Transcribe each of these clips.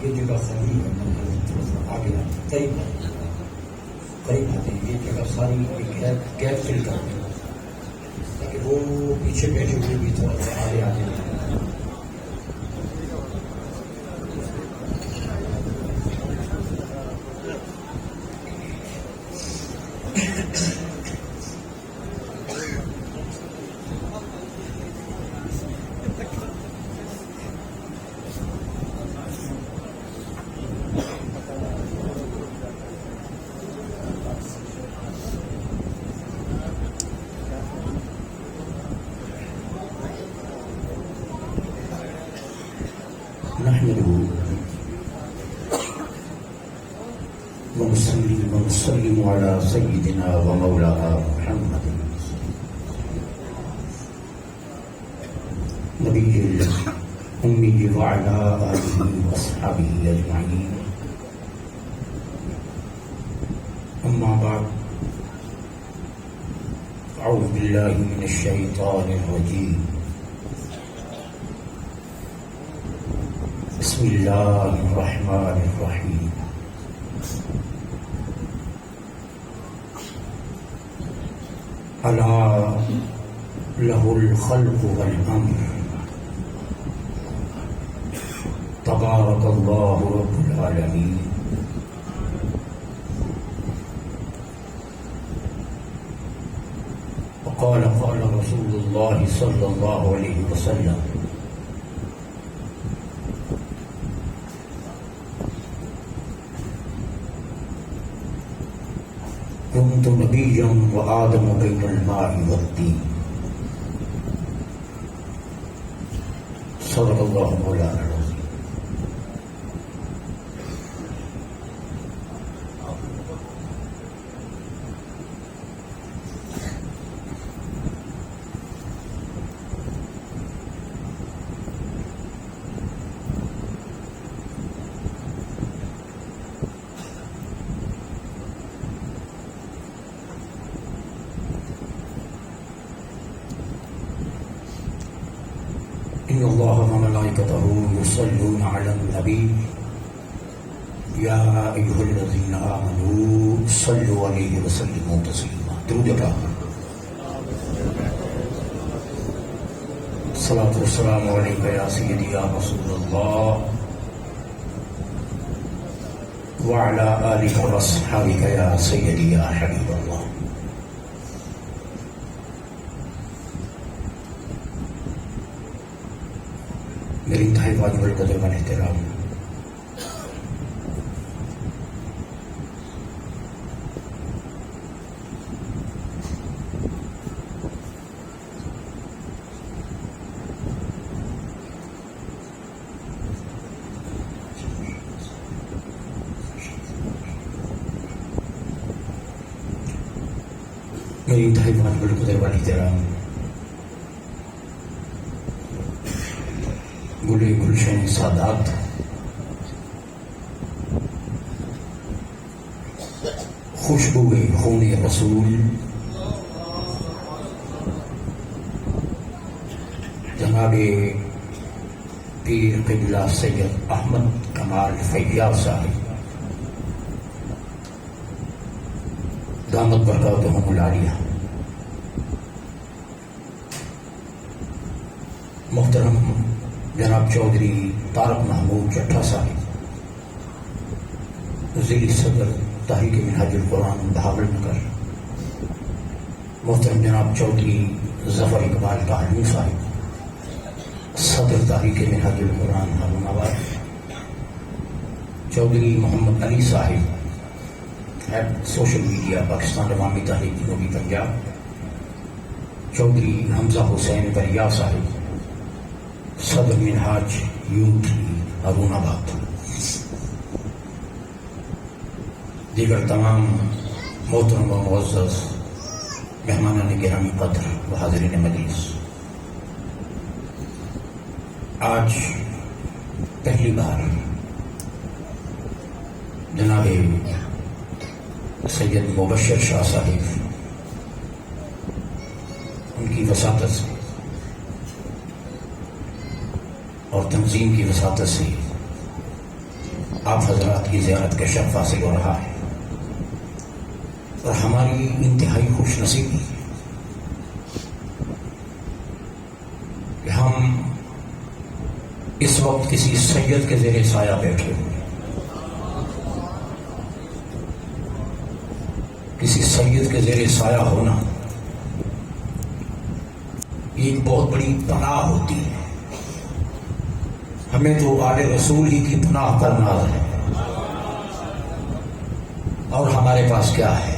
یہ جگہ خالی ہے، آگے قریب آتے ہیں، یہ جگہ ساری گیپ فل کرتے ہیں تاکہ وہ پیچھے بیٹھے ہوئے بھی تھوڑا سا آگے آ جائیں۔ نحمده ونسلم على سيدنا ومولانا محمد نبي الأمي وعلى آله وأصحابه أجمعين، أما بعد، أعوذ بالله من الشيطان الرجيم، بسم الله الرحمن الرحيم، ألا له الخلق والأمر، تبارك الله رب العالمين۔ وقال رسول الله صلى الله عليه وسلم: كنت نبيا وآدم بين الماء والطين، صدق الله مولانا العظيم۔ إن الله وملائكته يصلون على النبي يا أيها الذين آمنوا صلوا عليه وسلموا تسليما۔ درود پاک، الصلاة والسلام عليك يا سيدي يا رسول الله وعلى آلك وأصحابك يا سيدي يا حبيب الله۔ میری انتہائی واجب القدر و احترام، میری انتہائی واجب القدر و احترام، گلے گلشن سادات، خوشبوئے خون رسول، جناب پیر قبلہ سید احمد کمال فیاض صاحب دامت برکاتہم العالیہ، محترم جناب چودھری طارق محمود چٹھا صاحب ذیلی صدر تحریک منہاج القرآن بہاول نگر، محترم جناب چودھری ظفر اقبال کالمی صاحب صدر تحریک منہاج القرآن ہارون آباد، چودھری محمد علی صاحب ہیڈ سوشل میڈیا پاکستان عوامی تحریک جنوبی پنجاب، چودھری حمزہ حسین بریا صاحب صدر منہاج یوتھ ہارون آباد، دیگر تمام محترم و معزز مہمانان گرامی قدر و حاضرین مجلس، آج پہلی بار جناب سید مبشر شاہ صاحب ان کی وساطت سے اور تنظیم کی وساطت سے آپ حضرات کی زیارت کا شرف حاصل ہو رہا ہے اور ہماری انتہائی خوش نصیبی کہ ہم اس وقت کسی سید کے زیر سایہ بیٹھے ہوئے، کسی سید کے زیر سایہ ہونا یہ ایک بہت بڑی پناہ ہوتی ہے۔ ہمیں تو آل رسول ہی کی پناہ پر ناز ہے، اور ہمارے پاس کیا ہے؟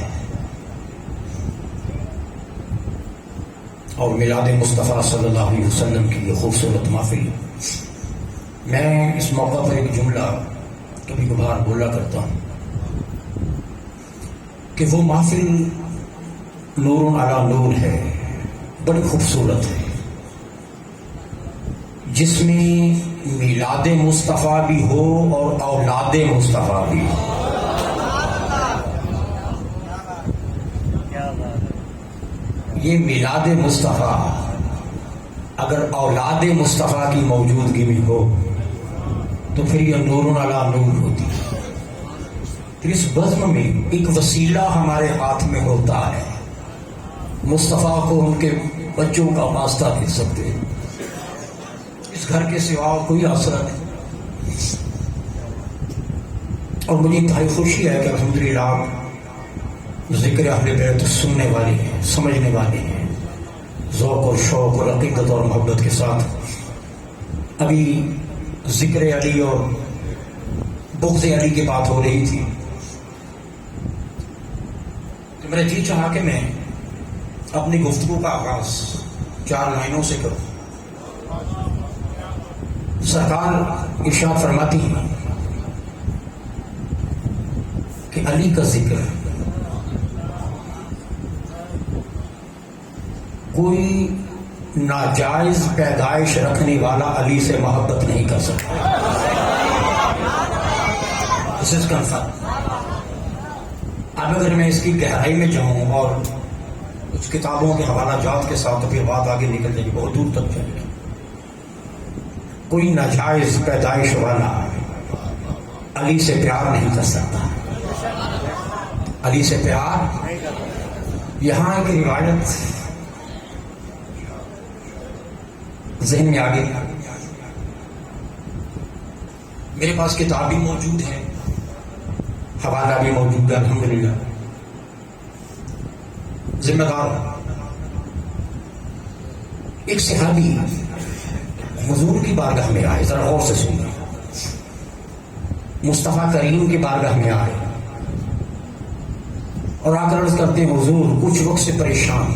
اور میلاد مصطفیٰ صلی اللہ علیہ وسلم کی یہ خوبصورت محفل، میں اس موقع پر ایک جملہ کبھی کبھار بولا کرتا ہوں کہ وہ محفل نور علی نور ہے، بڑی خوبصورت ہے، جس میں میلاد مصطفیٰ بھی ہو اور اولاد مصطفیٰ بھی ہو۔ یہ میلاد مصطفیٰ اگر اولاد مصطفیٰ کی موجودگی میں ہو تو پھر یہ نور علی نور ہوتی ہے۔ پھر اس بزم میں ایک وسیلہ ہمارے ہاتھ میں ہوتا ہے، مصطفیٰ کو ان کے بچوں کا واسطہ دے سکتے ہیں، اس گھر کے سوا کوئی اثر نہیں۔ اور مجھے انتہائی خوشی ہے کہ الحمدللہ آپ ذکر اہل بیت سننے والے ہیں، سمجھنے والے ہیں، ذوق اور شوق اور عقیدت اور محبت کے ساتھ۔ ابھی ذکر علی اور بغض علی کی بات ہو رہی تھی تو میرا جی چاہا کہ میں اپنی گفتگو کا آغاز 4 لائنوں سے کروں۔ سرکار ارشاد فرماتی ہیں کہ علی کا ذکر کوئی ناجائز پیدائش رکھنے والا علی سے محبت نہیں کر سکتا۔ This is confirmed۔ اب اگر میں اس کی گہرائی میں جاؤں اور کچھ کتابوں کے حوالہ جات کے ساتھ تو پھر بات آگے نکل جائے گی، بہت دور تک جائے گی۔ کوئی ناجائز پیدائش والا علی سے پیار نہیں کر سکتا، علی سے پیار۔ یہاں ایک روایت ذہن میں آگے، میرے پاس کتاب بھی موجود ہے، حوالہ بھی موجود ہے، الحمدللہ ذمہ دار ایک صحابی حضور کی بارگاہ میں آئے، ذرا غور سے سنیے، مصطفیٰ کریم کی بارگاہ میں آئے اور آ کر عرض کرتے ہیں حضور کچھ وقت سے پریشان۔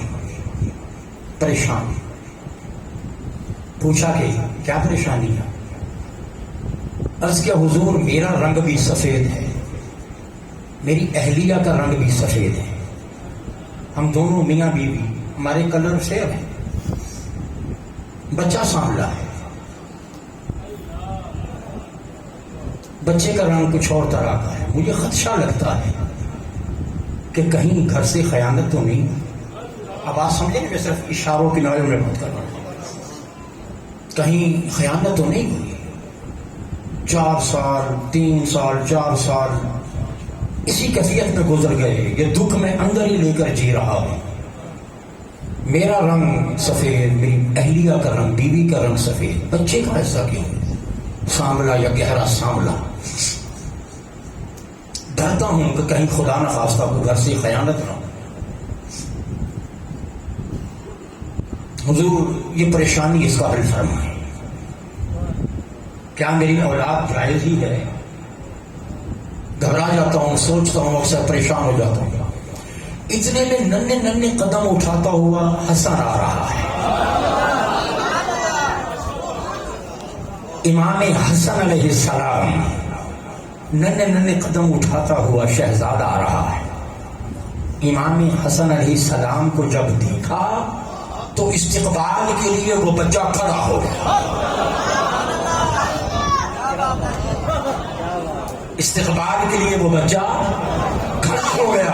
پوچھا کہ کیا پریشانی ہے؟ عرض کیا حضور میرا رنگ بھی سفید ہے، میری اہلیہ کا رنگ بھی سفید ہے، ہم دونوں میاں بیوی، ہمارے کلر سیم ہیں، بچہ سانولا ہے، بچے کا رنگ کچھ اور طرح کا ہے، مجھے خدشہ لگتا ہے کہ کہیں گھر سے خیانت تو نہیں۔ اب آپ سمجھیں میں صرف اشاروں کی نظر میں بات کر رہا ہوں، کہیں خیانت تو نہیں ہوئی۔ 4 سال 3 سال 4 سال اسی کیفیت میں گزر گئے، یہ دکھ میں اندر ہی لے کر جی رہا ہوں، میرا رنگ سفید، میری اہلیہ کا رنگ، بیوی کا رنگ سفید، بچے کا ایسا کیوں؟ سانولا یا گہرا سانولا۔ ڈرتا ہوں کہ کہیں خدا نہ خواستہ کو گھر سے خیانت نہ ہو۔ حضور یہ پریشانی اس کا حل فرمائے، کیا میری اولاد جائز ہی ہے؟ گھبرا جاتا ہوں، سوچتا ہوں، اکثر پریشان ہو جاتا ہوں۔ اتنے میں ننھے قدم اٹھاتا ہوا حسن آ رہا ہے، امام حسن علیہ السلام ننھے قدم اٹھاتا ہوا شہزادہ آ رہا ہے۔ امام حسن علیہ السلام کو جب دیکھا تو استقبال کے لیے وہ بچہ کھڑا ہو گیا، استقبال کے لیے وہ بچہ کھڑا ہو گیا۔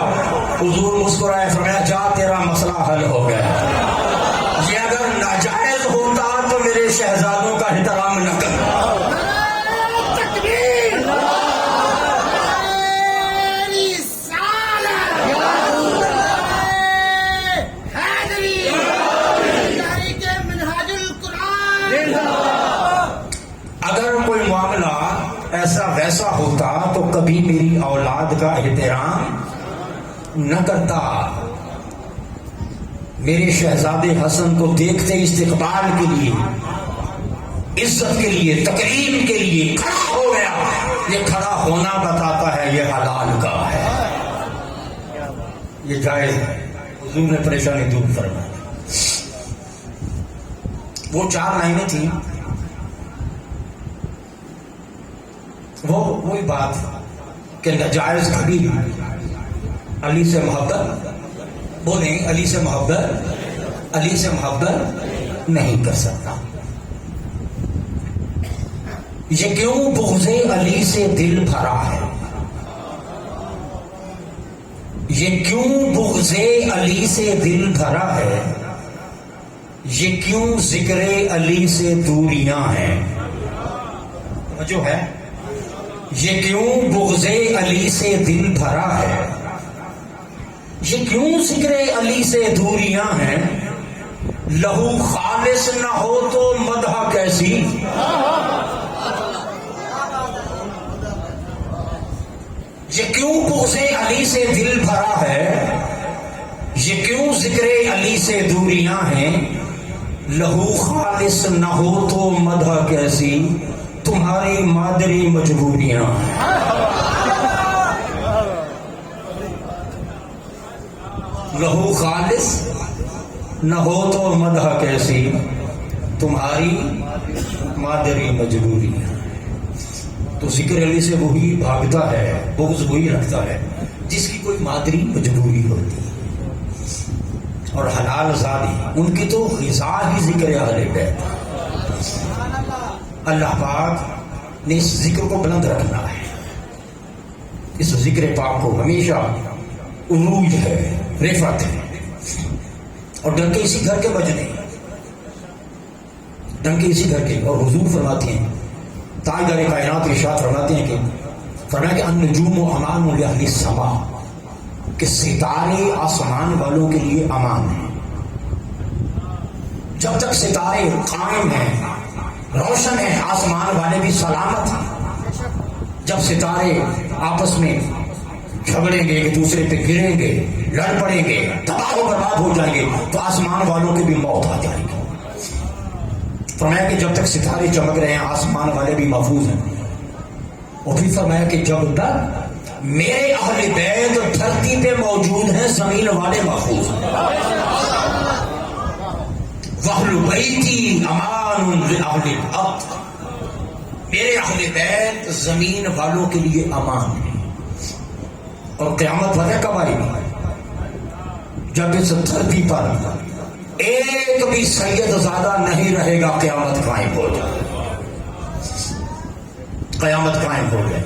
حضور مسکرائے، فرمایا جا تیرا مسئلہ حل ہو گیا۔ یہ اگر ناجائز ہوتا تو میرے شہزادوں کا احترام نہ کرنا۔ ایسا ویسا ہوتا تو کبھی میری اولاد کا احترام نہ کرتا. میرے شہزادے حسن کو دیکھتے استقبال کے لیے، عزت کے لیے، تکریم کے لیے کھڑا ہو گیا. یہ کھڑا ہونا بتاتا ہے یہ حلال کا ہے، یہ جائز ہے. حضور نے پریشانی دور فرمائی. وہ 4 لائنیں تھیں، وہی بات کہ ناجائز کبھی علی سے محبت، بولیں علی سے محبت نہیں کر سکتا. یہ کیوں بغض علی سے دل بھرا ہے، یہ کیوں بغض علی سے دل بھرا ہے، یہ کیوں ذکر علی سے دوریاں ہیں. جو ہے یہ کیوں بغض علی سے دل بھرا ہے، یہ کیوں ذکر علی سے دوریاں ہیں. لہو خالص نہ ہو تو مدح کیسی، یہ کیوں بغض علی سے دل بھرا ہے، یہ کیوں ذکر علی سے دوریاں ہیں. لہو خالص نہ ہو تو مدح کیسی، تمہاری مادری مجبوریاں. لہو خالص نہ ہو تو مدح کیسی، تمہاری مادری مجبوریاں. تو ذکر علی سے وہی بھاگتا ہے، بغض وہی رکھتا ہے جس کی کوئی مادری مجبوری ہوتی ہے. اور حلال زادی ان کی تو غذا ہی ذکر اہل بیت. اللہ پاک نے اس ذکر کو بلند رکھنا ہے. اس ذکر پاک کو ہمیشہ عروج ہے، رفعت ہے. اور ڈنکے اسی گھر کے بجنے، ڈنکے اسی گھر کے. اور حضور فرماتے ہیں، تاجدار کائنات ارشاد فرماتے ہیں کہ النجوم امان لاہل السماء، کہ ستارے آسمان والوں کے لیے امان ہیں. جب تک ستارے قائم ہیں، روشن ہیں، آسمان والے بھی سلامت ہیں. جب ستارے آپس میں جھگڑیں گے، ایک دوسرے پہ گریں گے، لڑ پڑیں گے، تباہ و برباد ہو جائیں گے، تو آسمان والوں کی بھی موت آ جائے گی. فرمایا کہ جب تک ستارے چمک رہے ہیں آسمان والے بھی محفوظ ہیں. اور پھر فرمایا کہ جب تک میرے اہل بیت دھرتی پہ موجود ہیں زمین والے محفوظ ہیں. وَأَهْلُ بَيْتِي أَمَانٌ لِأَهْلِ الْأَرْضِ، میرے اہل بیت زمین والوں کے لیے امان ہے. اور قیامت پتہ کب آئے گی؟ جب اس دھرتی پر ایک بھی سید زادہ نہیں رہے گا، قیامت قائم ہو جائے. قیامت قائم ہو جائے.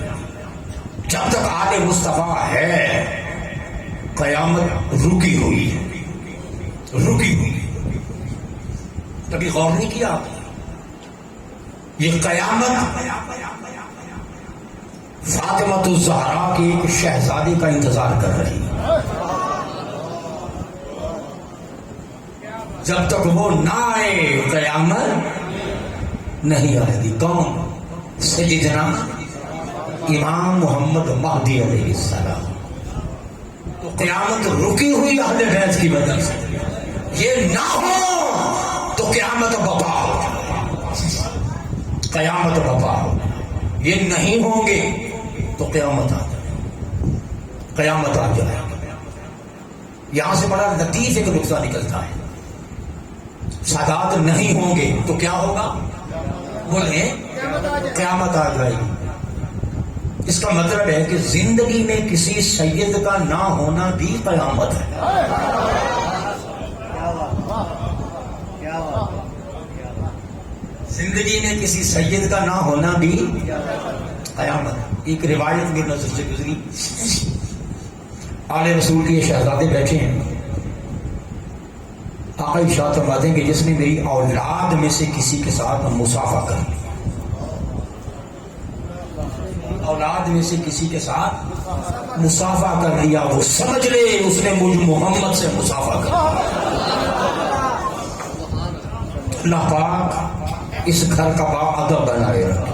جب تک آل مصطفیٰ ہے قیامت رکی ہوئی ہے، رکی ہوئی. کبھی غور نہیں کیا آپ؟ یہ قیامت فاطمہ الزہرا کے ایک شہزادے کا انتظار کر رہی ہے. جب تک وہ نہ آئے قیامت نہیں آئے گی. کون؟ سیدنا امام محمد مہدی علیہ السلام. تو قیامت رکی ہوئی اہل بیت کی وجہ سے. یہ نہ ہو تو قیامت بپا ہو، قیامت بپا ہو. یہ نہیں ہوں گے تو قیامت آ جائے، قیامت آ جائے. یہاں سے بڑا لطیف ایک نقطہ نکلتا ہے. سادات نہیں ہوں گے تو کیا ہوگا؟ بولیں قیامت آ جائے گی. اس کا مطلب ہے کہ زندگی میں کسی سید کا نہ ہونا بھی قیامت ہے. زندگی میں کسی سید کا نہ ہونا بھی قیامت. ایک روایت کی نظر سے گزری، آل رسول کے شہزادے بیٹھے ہیں. آقا ارشاد فرماتے ہیں کہ جس نے میری اولاد میں سے کسی کے ساتھ مصافحہ کر لیا، اولاد میں سے کسی کے ساتھ مصافحہ کر لیا، وہ سمجھ لے اس نے مجھ محمد سے مصافحہ کر لیا. اللہ پاک اس گھر کا باادب بنائے رکھے.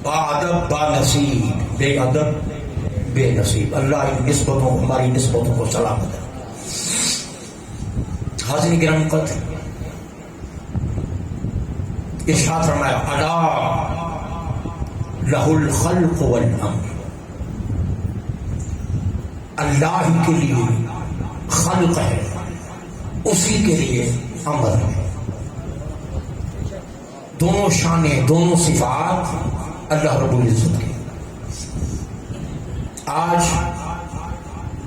با ادب با نصیب، بے ادب بے نصیب. اللہ ان نسبتوں ہماری نسبتوں کو سلامت ہے. حاضرین کرام قدر، ارشاد فرمایا الا لہ الخلق والامر، اللہ کے لیے خلق ہے، اسی کے لیے امر ہے. دونوں شانیں، دونوں صفات اللہ رب العزت کی. آج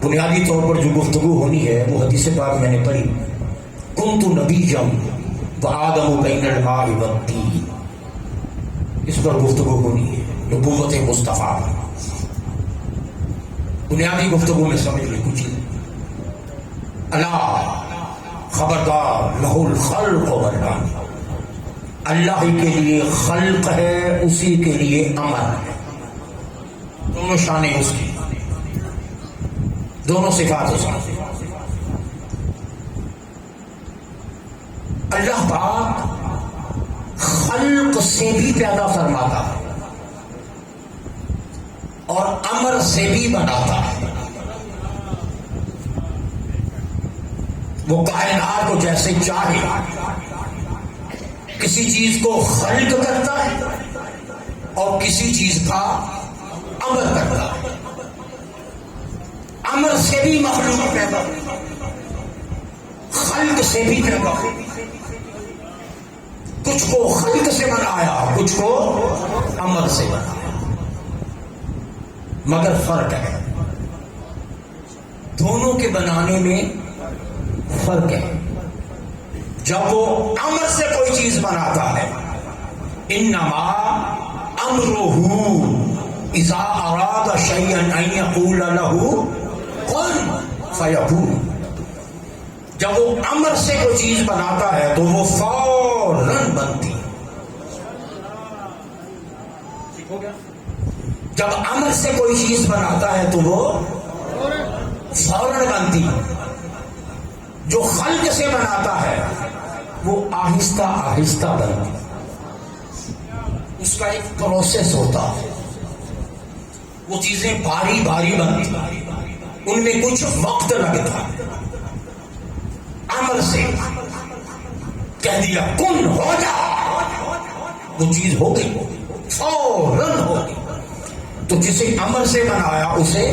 بنیادی طور پر جو گفتگو ہونی ہے وہ حدیث پاک میں نے پڑھی، کنت نبیا وآدم بین الماء والطین، اس پر گفتگو ہونی ہے، نبوت مصطفیٰ. بنیادی گفتگو میں سمجھ لیں کچھ. اللہ خبردار، لہ الخلق والامر، اللہ ہی کے لیے خلق ہے، اسی کے لیے امر ہے. دونوں شانیں اس کی، دونوں صفات اس کی. اللہ پاک خلق سے بھی پیدا فرماتا ہے اور امر سے بھی بناتا ہے. وہ کائنات کو جیسے چاہے کسی چیز کو خلق کرتا ہے اور کسی چیز کا امر کرتا ہے. امر سے بھی مخلوق پیدا، خلق سے بھی پیدا. کچھ کو خلق سے بنایا، کچھ کو امر سے بنایا، مگر فرق ہے. دونوں کے بنانے میں فرق ہے. جب وہ امر سے کوئی چیز بناتا ہے، انما امرہ اذا اراد شیئا ان یقول لہ کن فیکون. جب وہ امر سے کوئی چیز بناتا ہے تو وہ فوراً بنتی. جب امر سے کوئی چیز بناتا ہے تو وہ فوراً بنتی. جو خلق سے بناتا ہے وہ آہستہ آہستہ بنتی. اس کا ایک پروسیس ہوتا ہے. وہ چیزیں بھاری بھاری بنتی، ان میں کچھ وقت لگتا. امر سے کہہ دیا کن ہو جا، وہ چیز ہو گئی، فوراً ہو گئی. تو جسے امر سے بنایا اسے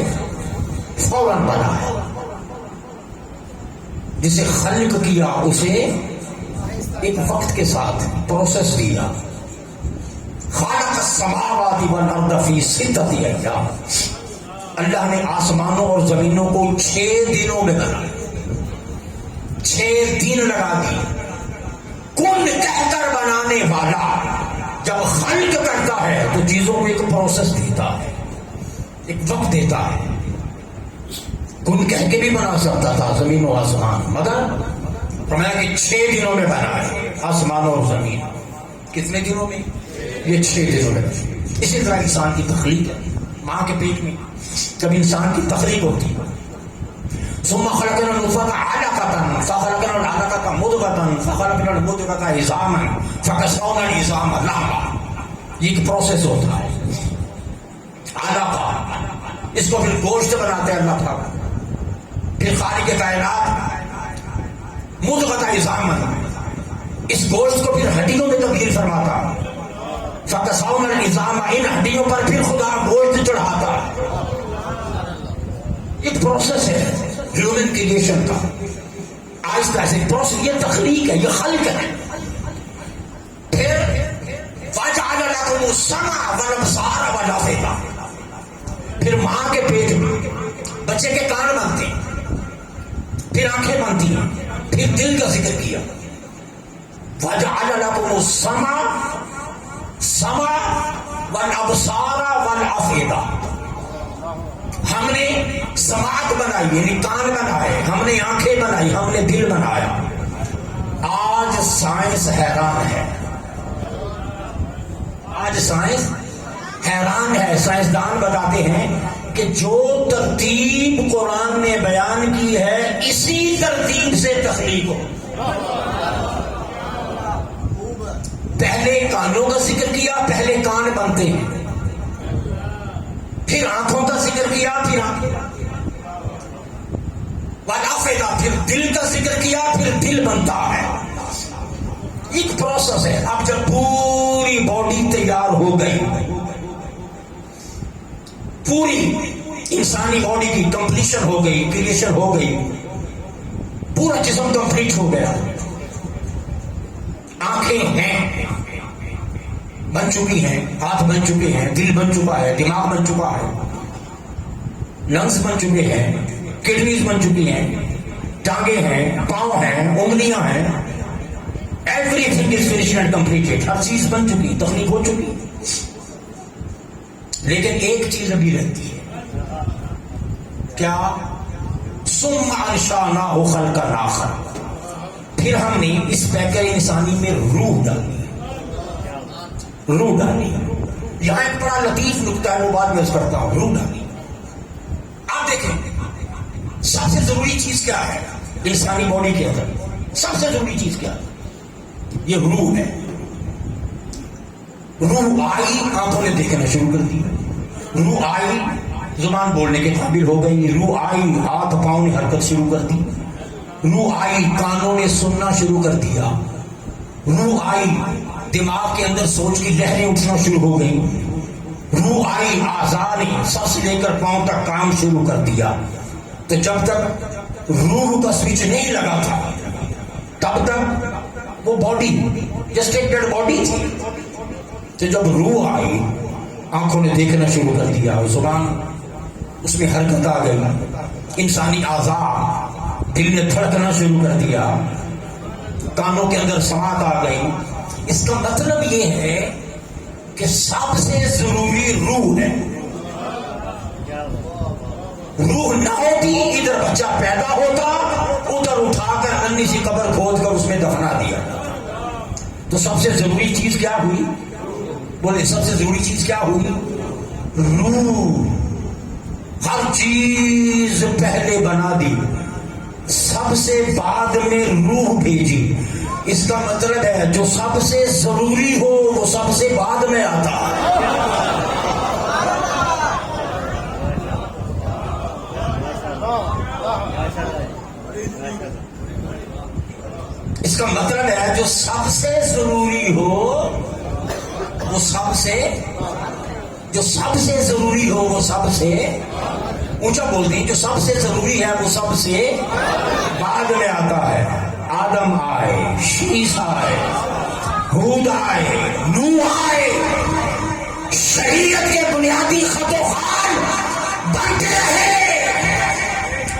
فوراً بنایا، جسے خلق کیا اسے ایک وقت کے ساتھ پروسیس دیا. خالق السماوات والارض فی ستۃ ایام، اللہ نے آسمانوں اور زمینوں کو 6 دنوں میں بنایا. 6 دن لگا دی. کن کہہ کر بنانے والا جب خلق کرتا ہے تو چیزوں کو ایک پروسیس دیتا ہے، ایک وقت دیتا ہے. کن کہہ کے بھی بنا سکتا تھا زمین و آسمان، مگر فرمایا کہ 6 دنوں میں بنائے آسمان اور زمین. کتنے دنوں میں؟ یہ 6 دنوں میں. اسی طرح انسان کی تخلیق ہے. ماں کے پیٹ میں جب انسان کی تخلیق ہوتی ہے، ثم خلقنا النطفة علقة فخلقنا العلقة مضغة فخلقنا المضغة عظاما فكسونا العظام لحما. یہ ایک پروسیس ہوتا ہے. علقہ، اس کو پھر گوشت بناتے ہیں اللہ تعالیٰ. پھر خالق کائنات مضغة عظاما، اس گوشت کو پھر ہڈیوں میں تبدیل فرماتا. فکسونا العظام، ان ہڈیوں پر پھر خدا گوشت چڑھاتا. ایک پروسیس ہے ہیومن کریشن کا. آہستہ سے پروسیس، یہ تخلیق ہے، یہ خلق ہے. پھر وَجَعَلَ لَكُمُ السَّمْعَ وَالْأَبْصَارَ وَالْأَفْئِدَةَ، پھر ماں کے پیٹ میں بچے کے کان بنتے ہیں، پھر آنکھیں بنتی ہیں، پھر دل کا ذکر کیا. وَجَعَلَ لَكُمُ السَّمْعَ وَالْأَبْصَارَ وَالْأَفْئِدَةَ. ہم نے سماعت بنائی یعنی کان بنائے، ہم نے آنکھیں بنائی، ہم نے دل بنایا. آج سائنس حیران ہے، آج سائنس حیران ہے. سائنسدان بتاتے ہیں کہ جو ترتیب قرآن نے بیان کی ہے اسی ترتیب سے تخلیق ہو. پہلے کانوں کا ذکر کیا، پہلے کان بنتے ہیں، پھر آنکھوں کا ذکر کیا، پھر والافئدہ، پھر دل کا ذکر کیا، پھر دل بنتا ہے. ایک پروسیس ہے. اب جب پوری باڈی تیار ہو گئی، پوری انسانی باڈی کی کمپلیشن ہو گئی، کریشن ہو گئی، پورا جسم کمپلیٹ ہو گیا، آنکھیں ہیں بن چکی ہیں، ہاتھ بن چکے ہیں، دل بن چکا ہے، دماغ بن چکا ہے، لنگس بن چکے ہیں، کڈنیز بن چکی ہیں، ٹانگیں ہیں، پاؤں ہیں، انگلیاں ہیں. Everything is finished and completed. ہر چیز بن چکی، تخلیق ہو چکی. لیکن ایک چیز ابھی رہتی ہے. کیا؟ ثم انشأناه خلقا آخر. پھر ہم نے اس پیکر انسانی میں روح ڈالی. روح ڈالی. یہاں ایک بڑا لطیف نکتہ ہے، وہ بعد میں اس کرتا ہوں. روح ڈالی. آپ دیکھیں سب سے ضروری چیز کیا ہے انسانی باڈی کے اندر؟ سب سے ضروری چیز کیا ہے؟ یہ روح ہے. روح آئی، آنکھوں نے دیکھنا شروع کر دی. روح آئی، زبان بولنے کے قابل ہو گئی. روح آئی، ہاتھ پاؤں نے حرکت شروع کر دی. روح آئی، کانوں نے سننا شروع کر دیا. روح آئی، دماغ کے اندر سوچ کی لہریں اٹھنا شروع ہو گئی. روح آئی، اعضاء نے سر سے لے کر پاؤں تک کام شروع کر دیا. تو جب تک روح کا سوئچ نہیں لگا تھا تب تک وہ باڈی جسٹ ایک ڈیڈ باڈی تھی. تو جب روح آئی، آنکھوں نے دیکھنا شروع کر دیا، زبان اس میں حرکت آ گئی، انسانی اعضاء، دل نے دھڑکنا شروع کر دیا، کانوں کے اندر سماعت آ گئی. اس کا مطلب یہ ہے کہ سب سے ضروری روح ہے. روح نہ ہوتی ادھر بچہ پیدا ہوتا، ادھر اٹھا کر ننھی سی قبر کھود کر اس میں دفنا دیا. تو سب سے ضروری چیز کیا ہوئی؟ بولے سب سے ضروری چیز کیا ہوئی؟ روح. ہر چیز پہلے بنا دی، سب سے بعد میں روح بھیجی. اس کا مطلب ہے جو سب سے ضروری ہو وہ سب سے بعد میں آتا ہے. اس کا مطلب ہے جو سب سے ضروری ہو وہ سب سے، جو سب سے ضروری ہو وہ سب سے، اونچا بول دیں، جو سب سے ضروری ہے وہ سب سے بعد میں آتا ہے. آدم آئے، شیش آئے، ہود آئے، نوح آئے، شریعت کے بنیادی خط و خال بنتے رہے.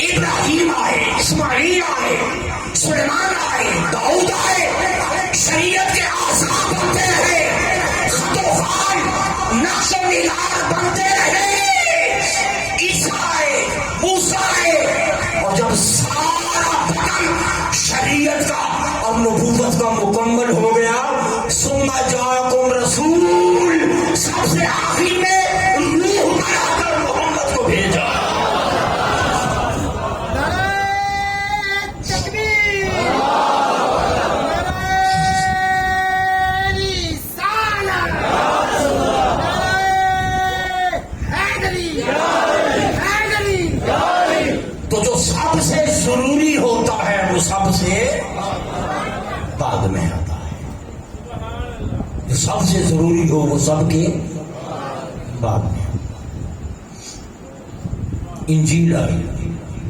ابراہیم آئے، اسماعیل آئے، سلیمان آئے، داؤد آئے، شریعت کے اعضاء بنتے رہے، خط و خال، نقش و نگار بنتے رہے. عیسیٰ آئے، موسیٰ آئے، اور جب سارا بدن شریعت کا اور نبوت کا مکمل ہو گیا، ثم جاءکم رسول، سب سے آخر میں روح بنا کر محمد کو بھیجا. تو جو سب سے ضروری ہوتا ہے وہ سب سے بعد میں آتا ہے. جو سب سے ضروری ہو وہ سب کے بعد میں. انجیل آئی،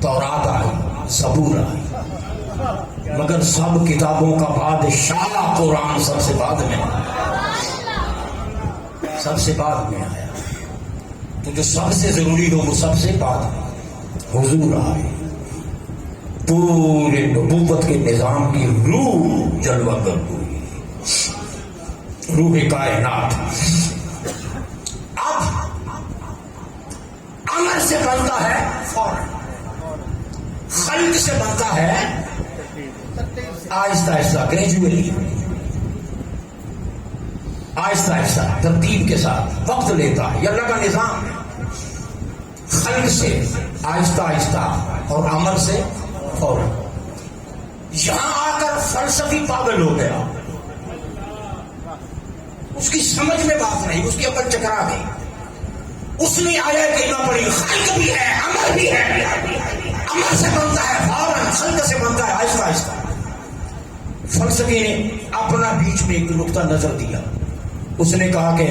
تورات آئی، زبور آئی، مگر سب کتابوں کا بادشاہ قرآن سب سے بعد میں آیا. سب سے بعد میں آیا. تو جو سب سے ضروری ہو وہ سب سے بعد میں. حضور آئے، پورے نبوت کے نظام کی روح جلوہ گر ہوئی، روح کائنات. اب امر سے بنتا ہے فوراً، خلق سے بنتا ہے آہستہ آہستہ، گریجولی، آہستہ آہستہ، ترتیب کے ساتھ، وقت لیتا ہے. یہ اللہ کا نظام ہے. خلق سے آہستہ آہستہ اور امر سے فوراً. یہاں آ کر فلسفی پاگل ہو گیا، اس کی سمجھ میں بات نہیں، اس کی عقل چکرا گئی. اس نے آیا کلمہ پڑھی، خلق بھی ہے عمل بھی ہے، عمل سے بنتا ہے فوراً، خلق سے بنتا ہے آہستہ آہستہ۔ فلسفی نے اپنا بیچ میں ایک نقطہ نظر دیا، اس نے کہا کہ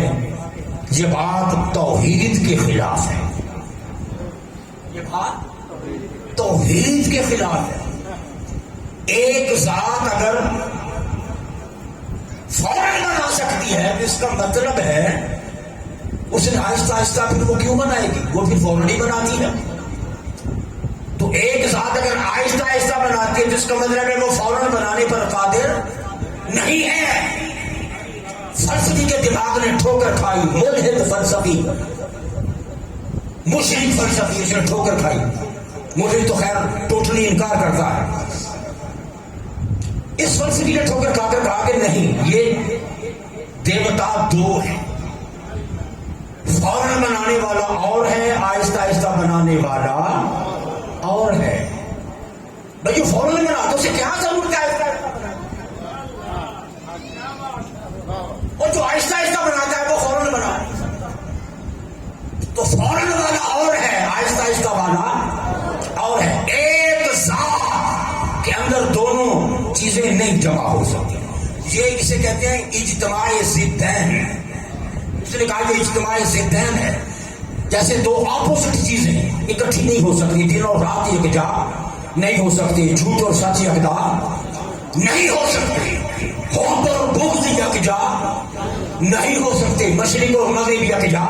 یہ بات توحید کے خلاف ہے، یہ بات توحید کے خلاف ہے۔ ایک ذات اگر فوراً بنا سکتی ہے تو اس کا مطلب ہے اس نے آہستہ آہستہ پھر وہ کیوں بنائے گی، وہ پھر فوراً ہی بناتی ہے۔ تو ایک ذات اگر آہستہ آہستہ بناتی ہے تو اس کا مطلب ہے وہ فوراً بنانے پر قادر نہیں ہے۔ فلسفی کے دماغ نے ٹھوکر کھائی، ملحد فلسفی، مشرک فلسفی، اس نے ٹھوکر کھائی۔ مشرک تو خیر ٹوٹلی انکار کرتا ہے، اس فلسفی نے ٹھوکر کھا کر کہا کہ نہیں، یہ دیوتا دو ہیں، فوراً بنانے والا اور ہے، آہستہ آہستہ بنانے والا اور ہے۔ بھائی جو فوراً بنا تو اسے کیا ضرورت ہے آہستہ آہستہ بنانے، اور جو آہستہ آہستہ بناتا ہے وہ فوراً بنا، تو فوراً والا اور ہے، آہستہ آہستہ والا اور ہے۔ ایک ذات کے اندر دونوں چیزیں نہیں جمع ہو سکتی، یہ اسے کہتے ہیں اجتماع ضدین۔ اس نے کہا کہ اجتماع ضدین ہے، جیسے دو اپوزٹ چیزیں اکٹھی نہیں ہو سکتی، دن اور رات یکجا نہیں ہو سکتی، جھوٹ اور سچ یکجا نہیں ہو سکتے، حب اور بغض یکجا نہیں ہو سکتے، مشرق اور مغرب یکجا،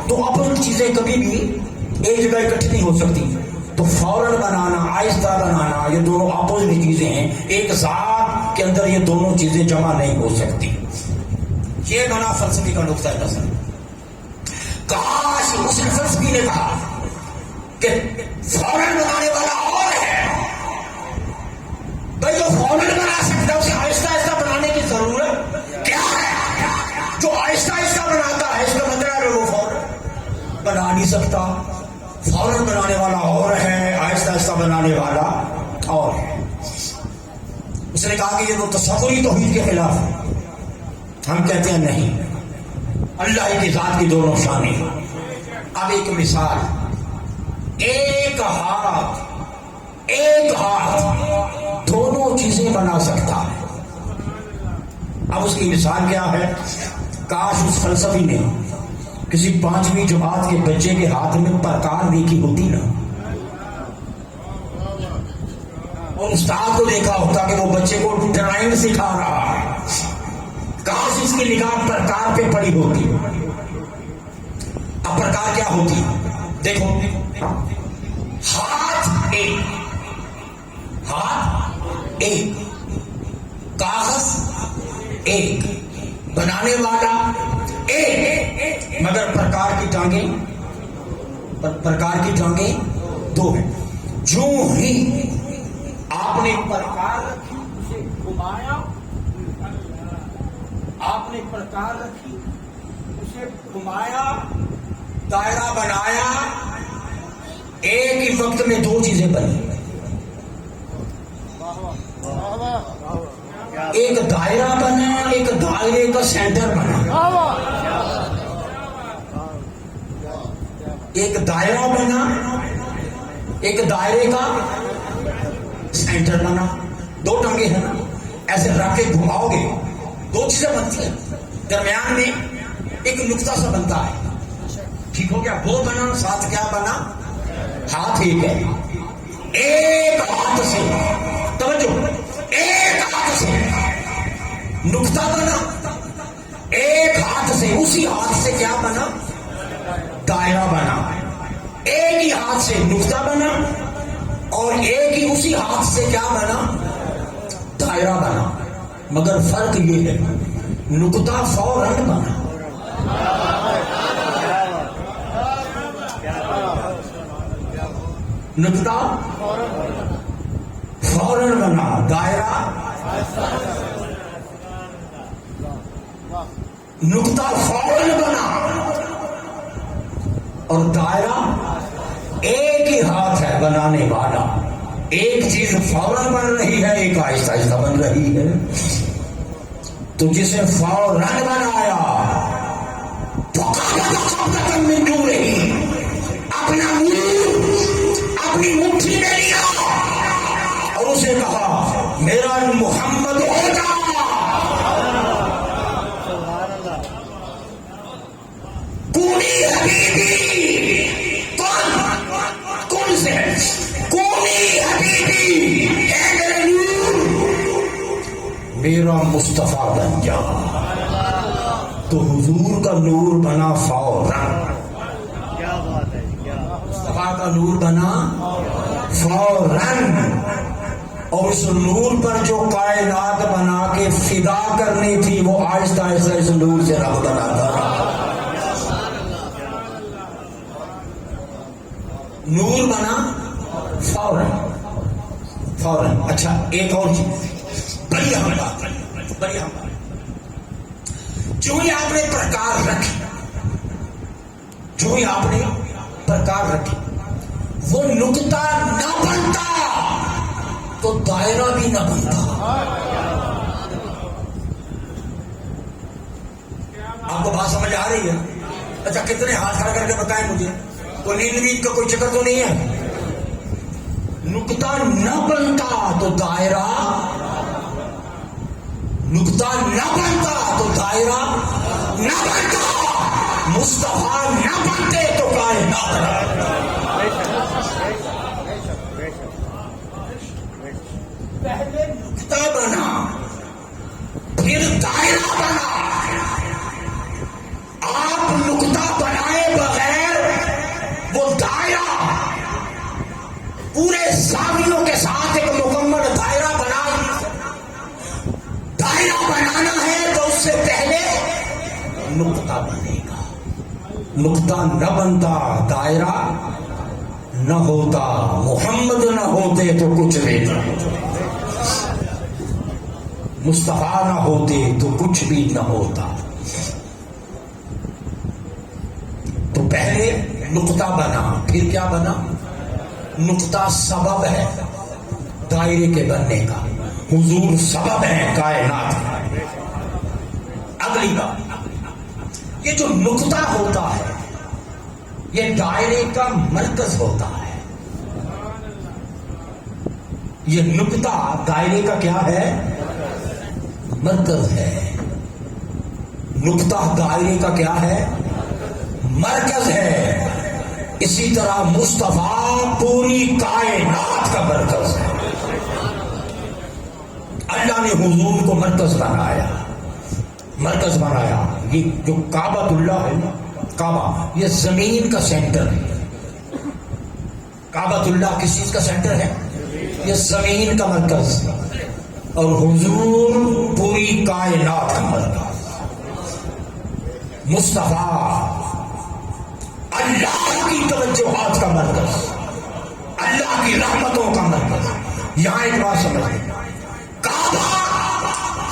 تو اپوزٹ چیزیں کبھی بھی ایک جگہ اکٹھی نہیں ہو سکتی۔ تو فوراً بنانا، آہستہ بنانا، یہ دونوں اپوزٹ چیزیں ہیں، ایک ذات کے اندر یہ دونوں چیزیں جمع نہیں ہو سکتی۔ یہ بنا فلسفی کا نقطہ نظر۔ کاش اس فلسفی نے کہا کہ فوراً بنانے والا اور ہے، بھائی جو فوراً بنا سکتا ہے اسے آہستہ آہستہ بنانے کی ضرورت کیا ہے؟ جو آہستہ آہستہ بناتا ہے اس کا مطلب ہے وہ فوراً بنا نہیں سکتا۔ فوراً بنانے والا اور ہے، آہستہ آہستہ بنانے والا اور ہے۔ اس نے کہا کہ یہ تو تصوری توحید کے خلاف ہے۔ ہم کہتے ہیں نہیں، اللہ کی ذات کی دونوں شانیں۔ اب ایک مثال، ایک ہاتھ دونوں چیزیں بنا سکتا ہے۔ اب اس کی مثال کیا ہے؟ کاش اس فلسفی نے کسی 5ویں جماعت کے بچے کے ہاتھ میں پرکار دیکھی ہوتی نا، اور استاد کو دیکھا ہوتا کہ وہ بچے کو ڈرائنگ سکھا رہا ہے، کاش اس کی نگاہ پرکار پہ پڑی ہوتی۔ اب پرکار کیا ہوتی؟ دیکھو، ہاتھ ایک، کاغذ ایک، بنانے والا ایک، مگر پرکار کی ٹانگیں دو ہیں۔ جو ہی آپ نے پرکار رکھی، اسے گھمایا، آپ نے پرکار رکھی، اسے گھمایا، دائرہ بنایا، ایک ہی وقت میں دو چیزیں بنی، ایک دائرہ بنا، ایک دائرے کا سینٹر بنا، ایک دائرہ بنا، ایک دائرے کا سینٹر بنا۔ دو ٹانگیں ہیں نا، ایسے رکھ کے گھماؤ گے دو چیزیں بنتی ہیں، درمیان میں ایک نقطہ سا بنتا ہے، ٹھیک ہو گیا؟ وہ بنا، ساتھ کیا بنا؟ ہاتھ ایک ہے۔ ایک ہاتھ سے، توجہ، ایک ہاتھ سے نقطہ بنا، ایک ہاتھ سے، اسی ہاتھ سے کیا بنا؟ دائرہ بنا۔ ایک ہی ہاتھ سے نقطہ بنا اور ایک ہی اسی ہاتھ سے کیا بنا؟ دائرہ بنا، مگر فرق یہ ہے نقطہ فوراً بنا، نقطہ فوراً بنا، دائرہ نقطہ فوراً بنا اور دائرہ ایک ہی ہاتھ ہے بنانے والا۔ ایک چیز فوراً بن رہی ہے، ایک آہستہ آہستہ بن رہی ہے۔ تو جسے فوراً بنایا من نور ہی میرا مصطفیٰ بن جا، تو حضور کا نور بنا فوراً، مصطفیٰ کا نور بنا فوراً، اور اس نور پر جو کائنات بنا کے فدا کرنی تھی وہ آہستہ آہستہ اس نور سے رب بناتا رہا۔ نور بنا فوراً فوراً۔ اچھا ایک اور چیز بڑی اہم بات، بڑی اہم بات، جو ہی آپ نے پرکار رکھی، جو ہی آپ نے پرکار رکھی، وہ نقطہ نہ بنتا تو دائرہ بھی نہ بنتا۔ آپ کو بات سمجھ آ رہی ہے؟ اچھا کتنے ہاتھ کھڑا کر کے بتائیں مجھے، کوئی نیند وید کا کوئی چکر تو نہیں ہے؟ نقطہ نہ بنتا تو دائرہ، نقطہ نہ بنتا تو دائرہ نہ بنتا، مصطفیٰ نہ بنتے تو کائنات نہ۔ پہلے نقطہ بنا پھر دائرہ بنا، آپ نقطہ بنائے بغیر وہ دائرہ پورے زاویوں کے ساتھ ایک مکمل دائرہ بنا، دائرہ بنانا ہے تو اس سے پہلے نقطہ بنے گا، نقطہ نہ بنتا دائرہ نہ ہوتا، محمد نہ ہوتے تو کچھ نہیں تھا، مصطفیٰ نہ ہوتے تو کچھ بھی نہ ہوتا۔ تو پہلے نقطہ بنا، پھر کیا بنا؟ نقطہ سبب ہے دائرے کے بننے کا، حضور سبب ہے کائنات کا۔ اگلی بات، یہ جو نقطہ ہوتا ہے یہ دائرے کا مرکز ہوتا ہے، یہ نقطہ دائرے کا کیا ہے؟ مرکز ہے۔ نقطہ دائرے کا کیا ہے؟ مرکز ہے۔ اسی طرح مصطفیٰ پوری کائنات کا مرکز ہے۔ اللہ نے حضور کو مرکز بنایا، مرکز بنایا۔ یہ جو کعبۃ اللہ ہے نا، کعبہ یہ زمین کا سینٹر ہے۔ کعبۃ اللہ کس چیز کا سینٹر ہے؟ یہ زمین کا مرکز، اور حضور پوری کائنات کا مرکز۔ مصطفیٰ اللہ کی توجہات کا مرکز، اللہ کی رحمتوں کا مرکز۔ یہاں ایک بات سمجھ لیں، کعبہ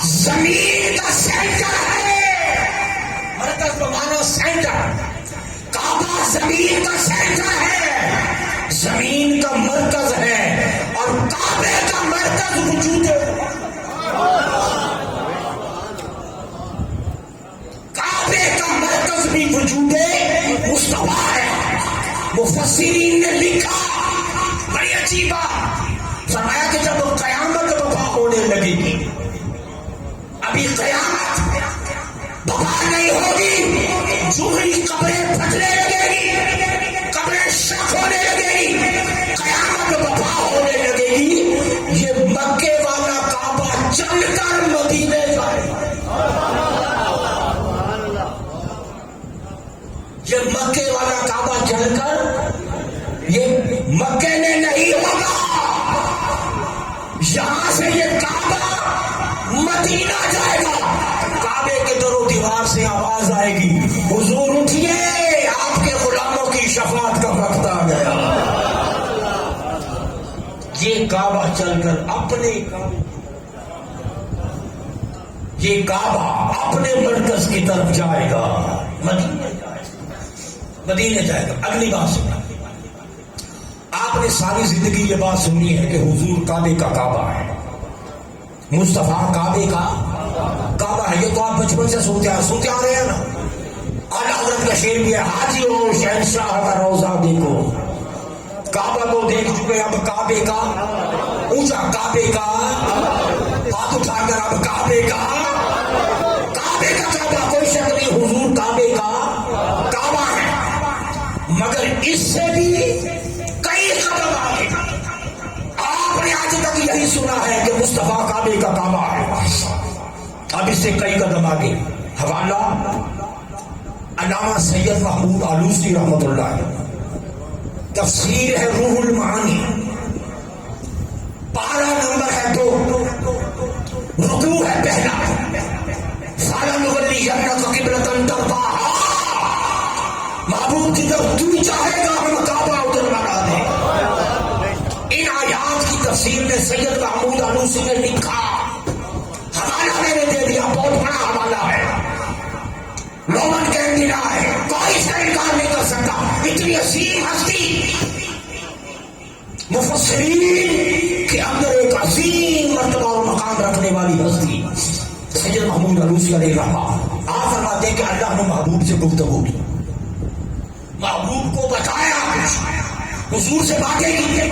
زمین کا سینٹر ہے، مرکز بمانا سینٹر، کعبہ زمین کا سینٹر ہے، زمین کا مرکز ہے، اور کعبے کا مرکز وجود ہے۔ کعبے کا مرکز بھی وجود مصطفیٰ ہے۔ مفسرین نے لکھا بڑی عجیب بات، فرمایا کہ جب قیامت برپا ہونے لگے گی، ابھی قیامت برپا نہیں ہوگی، جو ہی قبریں پھٹنے لگے گی، قبریں شک ہونے لگے گی، قیامت برپا ہونے لگے گی، یہ مکے والا کعبہ چل کر مدینے جائے گا۔ یہ مکے والا کعبہ چل کر، یہ مکے میں نہیں ہوگا، یہاں سے یہ کعبہ مدینہ جائے گا۔ کعبے کے در و دیوار سے آواز آئے گی، حضور اٹھیے، آپ کے غلاموں کی شفاعت کا وقت آ گیا۔ یہ کعبہ چل کر اپنے یہ کعبہ اپنے مرکز کی طرف جائے گا، مدینے جائے گا۔ اگلی بات سنیں، آپ نے ساری زندگی یہ بات سنی ہے کہ حضور کعبے کا کعبہ ہے، مصطفیٰ کعبے کا کعبہ ہے۔ یہ تو آپ بچپن سے سنتے آ رہے ہیں نا۔ اعلیٰ حضرت کا شعر بھی ہے، حاجی ہو شہنشاہ کا روضہ دیکھو، کعبہ کو دیکھ چکے، اب کعبے کا اونچا، کعبے کا ہاتھ اٹھا کر اب کعبے کا کعبہ، کوئی شک نہیں، حضور کعبے کا کعبہ ہے، مگر اس سے بھی کئی قدم آگے۔ آپ نے آج تک یہی سنا ہے کہ مصطفیٰ کعبے کا کعبہ ہے، اب اس سے کئی قدم آگے حوالہ علامہ سید محمود آلوسی رحمۃ اللہ علیہ، تفسیر ہے روح المعانی، پارہ نمبر ہے 2، رکوع ہے پہلا، فَلَنُوَلِّيَنَّكَ قِبْلَةً تَرْضَاهَا، محبوب کی طرف تو چاہے گا ہم کعبہ ادھر بنا دیں۔ ان آیات کی تفسیر میں سید محمود آلوسی نے لکھا، حوالہ میں نے دے دیا، بہت بڑا حوالہ ہے، رومن کینڈیڈا ہے، کوئی سے انکار نہیں کر سکتا، اتنی عظیم ہستی مفسرین کے اندر ایک عظیم مرتبہ اور مقام رکھنے والی ہستی سید محمود آلوسی علیہ رحمہ۔ آپ فرماتے ہیں کہ اللہ نے محبوب سے گفتگو کی، محبوب کو بتایا کچھ، حضور سے باتیں کی،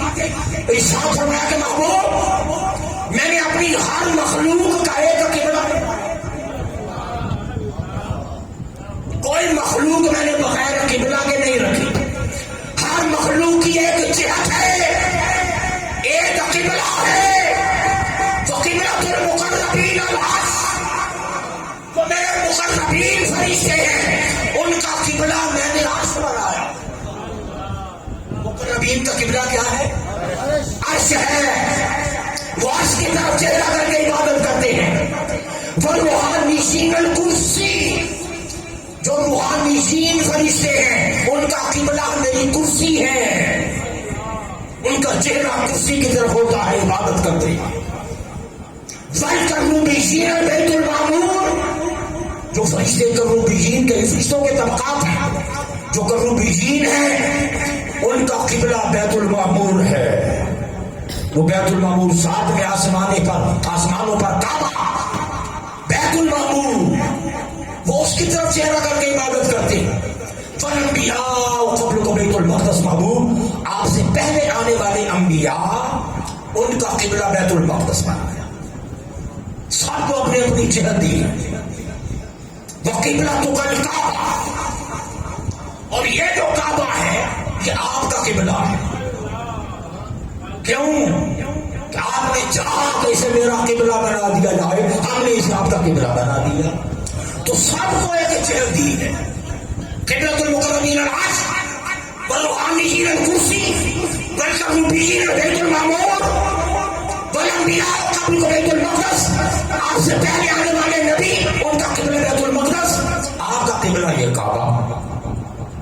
ارشاد فرمایا کہ محبوب میں نے اپنی ہر مخلوق کا ایک قبلہ، کوئی مخلوق میں نے بغیر قبلہ کے نہیں رکھی، ہر مخلوق کی ایک جہت ہے، ایک قبلہ ہے، تو قبلۃ المقربین العرش، تو میرے مقربین فرشتے ہیں، ان کا قبلہ میں نے عرش بنایا۔ مقربین کا قبلہ کیا ہے؟ عرش ہے، وہ عرش کی طرف چہرہ کر کے عبادت کرتے ہیں۔ وہ روحانیین الکرسی، جو روحانیین فرشتے ہیں، ان کا قبلہ میری کرسی ہے، ان کا چہرہ کرسی کی طرف ہوتا ہے، عبادت کرتے ہیں۔ وَالْكَرُّوبِيِّينَ بیت المعمور، جو فرشتے کروبیین کے فرشتوں کے طبقات ہیں، جو کروبیین ہیں ان کا قبلہ بیت المعمور ہے۔ وہ بیت المعمور 7ویں آسمانوں پر کعبہ، بیت المعمور، وہ اس کی طرف چہرہ کر کے عبادت کرتے ہیں۔ فَالْأَنْبِيَاءُ قَبْلُكَ بَيْتُ الْمَقْدَسِ، محبوب آپ سے پہلے آنے والے انبیاء ان کا قبلہ بیت المقدس بنایا، سب کو اپنے اپنی جہت دی۔ وَقِبْلَتُكَ الْكَعْبَةُ، اور یہ جو کعبہ ہے یہ آپ کا قبلہ ہے۔ کیوں کہ آپ نے چاہا کہ اسے میرا قبلہ بنا دیا جائے، ہم نے اسے آپ کا قبلہ بنا دیا، تو سب کو ایک جہت دی ہے۔ قبلۃ المقربین العرش، والروحانیین الکرسی، والکروبیین بیت المعمور، والانبیاء قبل بیت المقدس، آپ سے پہلے آنے والے نبی ان کا قبلہ بیت المقدس، آپ کا قبلہ یہ کعبہ۔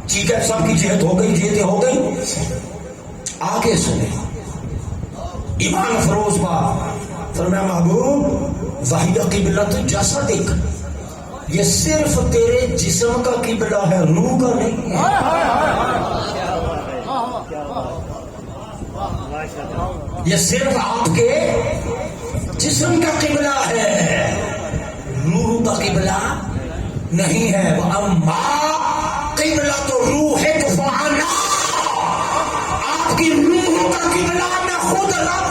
ٹھیک ہے، سب کی جہت ہو گئی، جہتیں ہو گئی۔ آگے سنیں، ایمان افروز بات فرمایا محبوب واحد قبلۃ جسدک، یہ صرف تیرے جسم کا قبلہ ہے، روح کا نہیں ہے۔ یہ صرف آپ کے جسم کا قبلہ ہے، روح کا قبلہ نہیں ہے۔ وَأَمَّا قِبْلَةُ رُوحِكَ فَأَنَا، آپ کی روح کا قبلہ میں خود رب،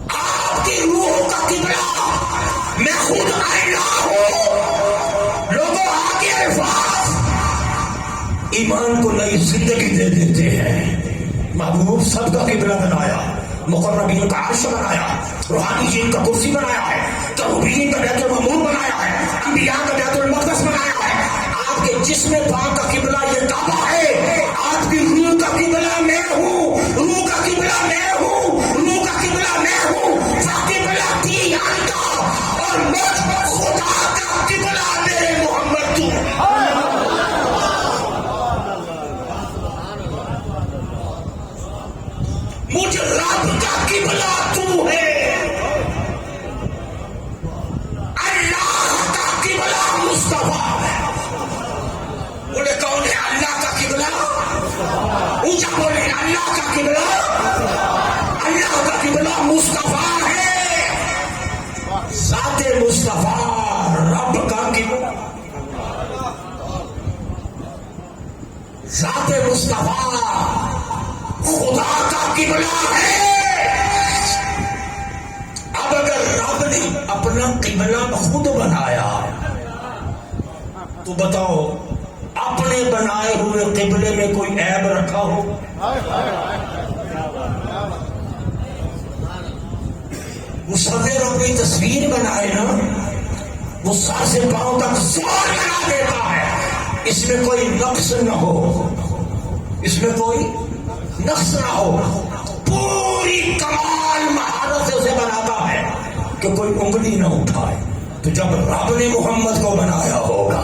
آپ کی روح کا قبلہ میں خود اللہ ہوں۔ لوگوں آگے الفاظ ایمان کو نئی زندگی دے دیتے ہیں۔ محبوب سب کا قبلہ بنایا، مقربین کا عرش بنایا، روحانیین کا کرسی بنایا ہے، کروبیین کا بیت المعمور بنایا ہے، انبیاء کا بیت المقدس بنایا ہے۔ آپ کے جسم پاک کا قبلہ یہ کعبہ ہے، آپ کی روح کا قبلہ میں ہوں، روح کا قبلہ میں ہوں، روح کا قبلہ میں ہوں۔ فقبلہ کی انت، اور مجھ خدا کا قبلہ میرے محمد تو۔ مجھ رب کا قبلہ تو ہے، اللہ کا قبلہ مصطفیٰ ہے۔ بولے کون ہے اللہ کا قبلہ؟ اونچا بولے، اللہ کا قبلہ، اللہ کا قبلہ مصطفیٰ ہے، ذات مصطفیٰ رب کا قبلہ، ذات مصطفیٰ خدا کا قبلہ ہے۔ اب اگر رب نے اپنا قبلہ خود بنایا تو بتاؤ اپنے بنائے ہوئے قبلے میں کوئی عیب رکھا ہو؟ مصور اپنی تصویر بنائے نا، وہ سر سے پاؤں تک زور بنا دیتا ہے، اس میں کوئی نقص نہ ہو، اس میں کوئی نقص نہ ہو، پوری کمال مہارت سے اسے بناتا ہے کہ کوئی انگلی نہ اٹھائے۔ تو جب رب نے محمد کو بنایا ہوگا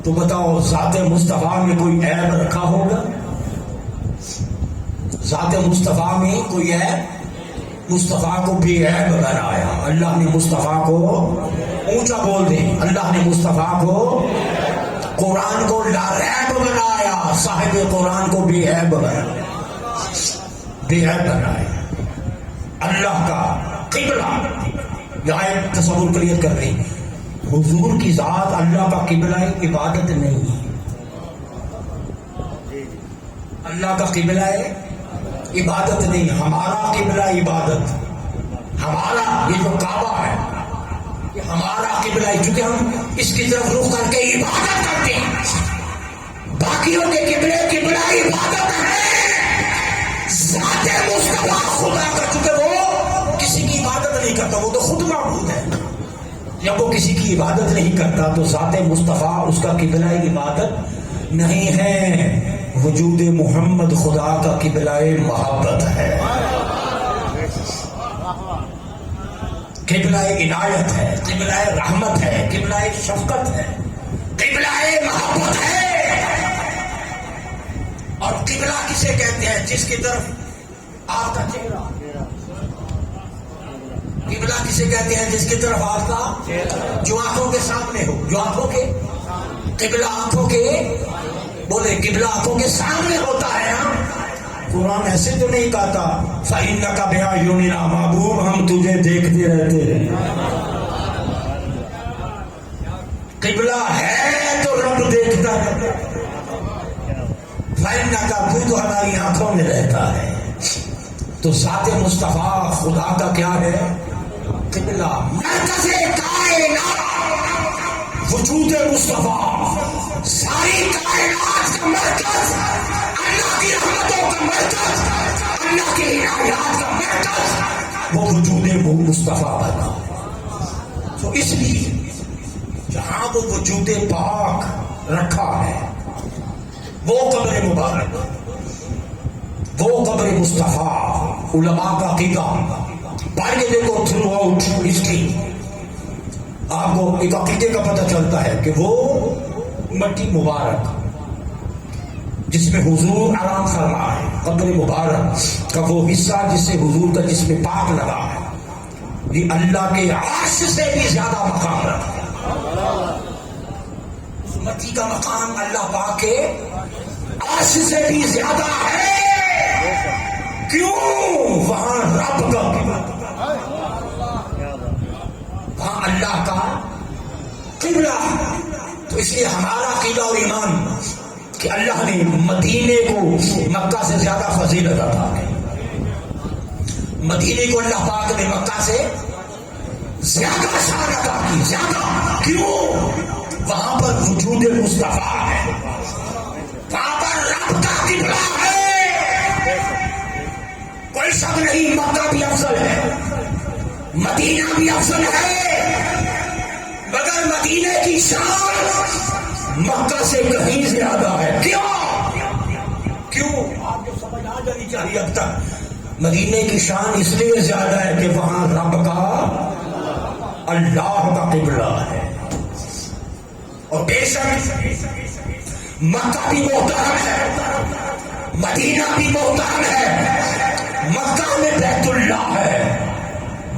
تو بتاؤ ذات مصطفیٰ میں کوئی عیب رکھا ہوگا؟ ذات مصطفیٰ میں کوئی عیب؟ مصطفیٰ کو بے عیب بنایا اللہ نے، مصطفیٰ کو اونچا بول دیں، اللہ نے مصطفیٰ کو، قرآن کو لاریب بنایا، صاحب قرآن کو بے عیب بنایا، بے عیب بنایا۔ اللہ کا قبلہ، یہاں ایک تصور کلیئر کر رہی، حضور کی ذات اللہ کا قبلہ عبادت نہیں ہے، اللہ کا قبلہ ہے عبادت نہیں، ہمارا قبلہ عبادت، ہمارا یہ جو کعبہ ہے یہ ہمارا قبلہ ہے، کیونکہ ہم اس کی طرف رخ کر کے عبادت کرتے ہیں، باقیوں کے قبلہ عبادت ہے، ذات مصطفیٰ خدا کا، چونکہ وہ کسی کی عبادت نہیں کرتا، وہ تو خود معبود ہے، جب وہ کسی کی عبادت نہیں کرتا تو ذات مصطفیٰ اس کا قبلہ عبادت نہیں ہے۔ وجود محمد خدا کا قبلہ محبت ہے، قبلہ عنایت ہے، قبلہ رحمت ہے، قبلہ شفقت ہے، قبلہ محبت ہے۔ اور قبلہ کسے کہتے ہیں؟ جس کی طرف آپ کا چہرہ، قبلہ کسے کہتے ہیں؟ جس کی طرف آپ کا، جو آنکھوں کے سامنے ہو، جو آنکھوں کے، قبلہ آنکھوں کے، بولے قبلہ آنکھوں کے سامنے ہوتا ہے نا۔ قرآن ایسے تو نہیں کہتا فَإِنَّكَ بِأَعْيُنِنَا، محبوب ہم تجھے دیکھتے رہتے ہیں، قبلہ ہے تو رب دیکھتا ہے، فَإِنَّكَ تو ہماری آنکھوں میں رہتا ہے۔ تو ذات مصطفیٰ خدا کا کیا ہے؟ قبلہ، مرکز کائنات، وجود مصطفیٰ، ساری کائنات کا مرکز، اللہ کی رحمتوں کا مرکز، اللہ کی عنایات کا مرکز، وہ وجود مصطفیٰ بنا۔ تو اس لیے جہاں وہ وجود پاک رکھا ہے، وہ قبر مبارک، وہ قبر مصطفیٰ، علماء کا عقیدہ پڑھ کے دیکھو، تھرو آؤٹ ہسٹری آپ کو ایک عقیدے کا پتہ چلتا ہے کہ وہ مٹی مبارک جس میں حضور آرام فرما ہے، قبر مبارک کا وہ حصہ جس سے حضور کا جسم پاک لگا ہے، یہ اللہ کے عرش سے بھی زیادہ مقام رکھتا ہے۔ اس مٹی کا مقام اللہ پاک کے عرش سے بھی زیادہ ہے، کیوں؟ وہاں رب کا، وہاں اللہ کا قبلہ۔ تو اس لیے ہمارا عقیدہ اور ایمان کہ اللہ نے مدینے کو مکہ سے زیادہ فضیلت عطا کی، مدینے کو اللہ پاک نے مکہ سے زیادہ شان عطا کی، زیادہ، کیوں؟ وہاں پر وجود مصطفیٰ ہے، وہاں پر رب کا قبلہ ہے، کوئی شک نہیں، مکہ بھی افضل ہے، مدینہ بھی افضل ہے، مگر مدینے کی شان مکہ سے کہیں زیادہ ہے۔ کیوں؟ آپ کو سمجھ آ جانی چاہیے اب تک، مدینے کی شان اس لیے زیادہ ہے کہ وہاں رب کا، اللہ کا قبلہ ہے۔ اور بے شک مکہ بھی محترم ہے، مدینہ بھی محترم ہے، مکہ میں بیت اللہ ہے،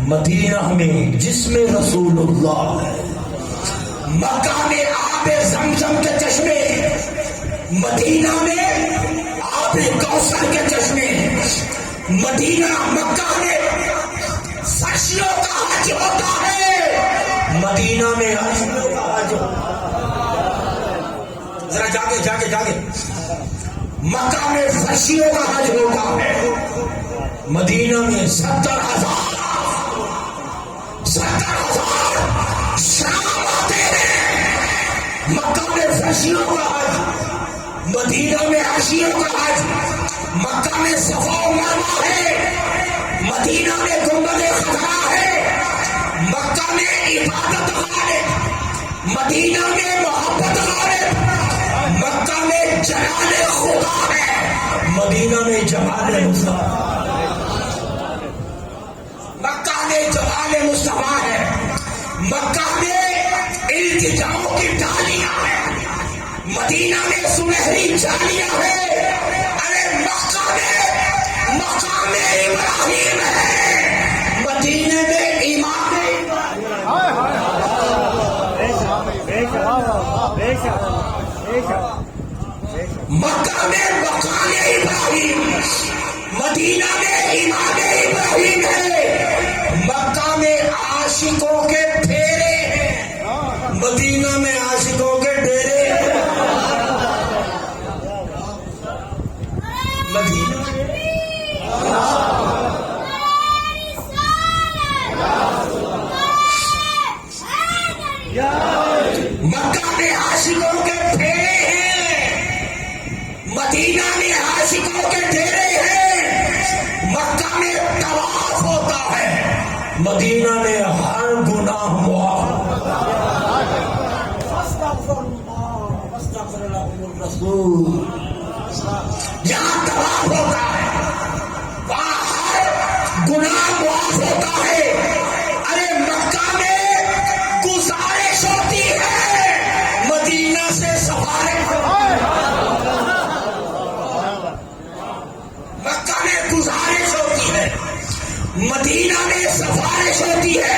مدینہ میں جسم رسول اللہ ہے، مکہ میں آب زمزم کے چشمے، مدینہ میں آب کوثر کے چشمے، مدینہ مکہ میں فرشیوں کا حج ہوتا ہے، مدینہ میں عرشیوں کا حج ہوتا ہے۔ ذرا جاگے، مکہ میں فرشیوں کا حج ہوتا ہے، مدینہ میں 70,000 شام آتے ہیں، مکہ میں فرشیوں کا حج، مدینہ میں عرشیوں کا حج، مکہ میں صفا و مروا ہے، مدینہ میں گنبد خضرا ہے، مکہ میں عبادت غالب، مدینہ میں محبت غالب، مکہ میں جلال خدا ہے، مدینہ میں جمال مصطفیٰ، مکہ میں جمال مصطفیٰ ہے، مکہ میں التجاؤں کی ڈالیاں ہیں، مدینہ میں سنہری جالیاں ہیں، ارے مکہ میں مقام ابراہیم ہے، مدینہ میں امام مکہ میں مقام ابراہیم، مدینہ میں امام ابراہیم ہے، مکہ میں عاشقوں کے پھیرے ہیں، مدینہ میں عاشقوں کے ڈیرے ہیں، مدینہ مکہ میں عاشقوں کے پھیرے ہیں، مدینہ میں عاشقوں کے ڈیرے ہیں، مکہ میں طواف ہوتا ہے، مدینہ میں ہر گناہ معاف، جہاں طواف ہوتا ہے وہاں ہر گناہ معاف ہوتا ہے، ارے مکہ میں گزارش ہوتی ہے، مدینہ سے سفارش، مکہ میں گزارش ہوتی ہے، مدینہ میں سفارش ہوتی ہے،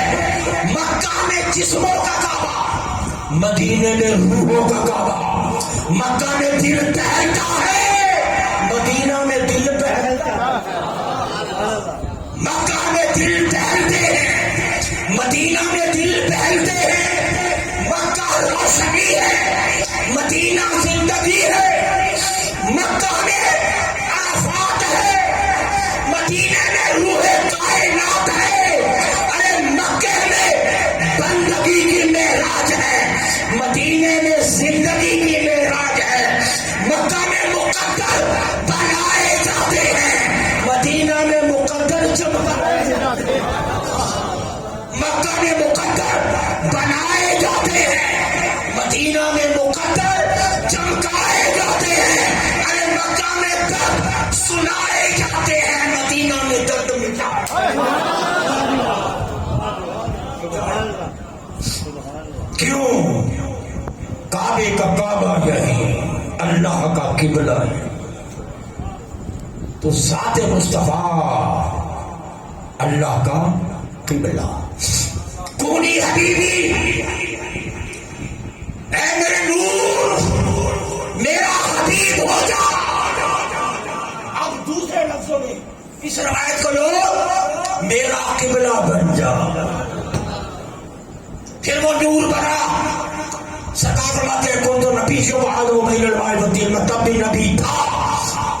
مکہ میں جسموں کا کعبہ، مدینہ میں روحوں کا کعبہ، مکہ میں دل بہلتا ہے، مدینہ میں دل بہلتا ہے، مکہ میں دل بہلتے ہیں، مدینہ میں دل بہلتے ہیں، مکہ روشنی ہے، مدینہ زندگی ہے، مکہ میں آفات ہے، مدینہ میں روح کائنات ہے، ارے مکہ میں بندگی کی معراج ہے، مدینہ میں زندگی کی معراج ہے، مکہ میں مقدر بنائے جاتے ہیں، مدینہ میں مقدر چمکائے جاتے ہیں، مکہ میں مقدر بنائے جاتے ہیں، مدینہ میں مقدر چمکائے جاتے ہیں، ارے مکہ میں درد سنائے جاتے ہیں، مدینہ میں درد مٹائے، کیوں؟ کعبے کا کعبہ یہی اللہ کا قبلہ ہے، تو ذات مصطفیٰ اللہ کا قبلہ، کونی حبیبی اے میرے نور میرا حبیب ہو جا، اب دوسرے لفظوں میں اس روایت کو لو، میرا قبلہ بن جا، پھر وہ نور بنا، سرکار فرماتے ہیں کون تو نبی جو آدم و بین الماء والطین، میں تب بھی نبی تھا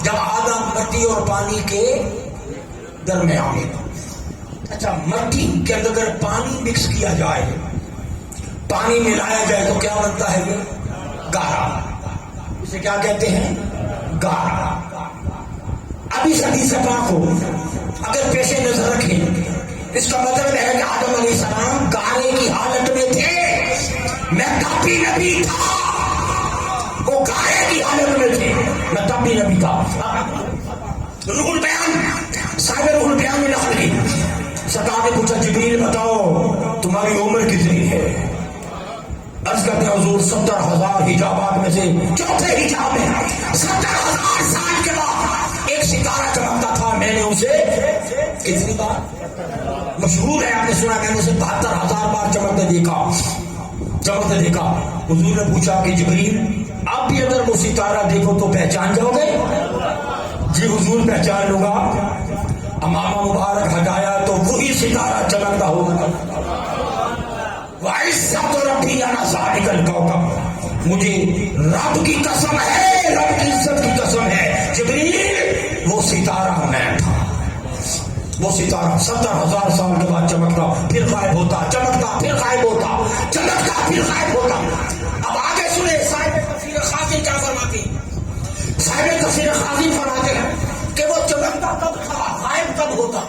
جب آدم مٹی اور پانی کے درمیان میں تھا۔ اچھا، مٹی کے اندر اگر پانی مکس کیا جائے، پانی ملایا جائے تو کیا بنتا ہے؟ یہ گارا، اسے کیا کہتے ہیں؟ گارا۔ اب اس حدیث پاک کو اگر پیش نظر رکھیں، اس کا مطلب ہے کہ آدم علیہ السلام گارے کی حالت میں تھے، میں تب بھی نبی تھا، وہ گارے کی حالت میں تھے، میں تب بھی نبی تھا۔ روح البیان، صاحب روح البیان میں نقل کی، سرکار نے پوچھا جبریل بتاؤ تمہاری عمر کتنی ہے؟ عرض کرتے ہیں حضور 70,000 حجابات میں سے چوتھے حجاب میں 70,000 سال کے بعد ایک ستارہ چمکتا تھا، میں نے اسے کتنی بار؟ مشہور ہے، آپ نے سنا میں نے اسے 72,000 بار چمکتے دیکھا۔ حضور نے پوچھا کہ جبریل اب بھی اگر وہ ستارہ دیکھو تو پہچان جاؤ گے؟ جی حضور پہچان لوں گا۔ امامہ مبارک ہٹایا تو وہی ستارہ چمکتا ہوگا۔ وَعِزَّتُ رَبِّي أَنَا ذَلِكَ الْكَوْكَبُ، مجھے رب کی قسم ہے، رب کی عزت کی قسم ہے جبریل وہ ستارہ میں تھا، وہ ستارہ 70,000 سال کے بعد چمکتا پھر غائب ہوتا، چمکتا پھر غائب ہوتا، چمکتا پھر غائب ہوتا۔ اب آگے سنیں صاحب تفسیر خازن کیا فرماتے ہیں؟ صاحب تفسیر خازن فرماتے ہیں کہ وہ چمکتا کب تھا، غائب کب ہوتا؟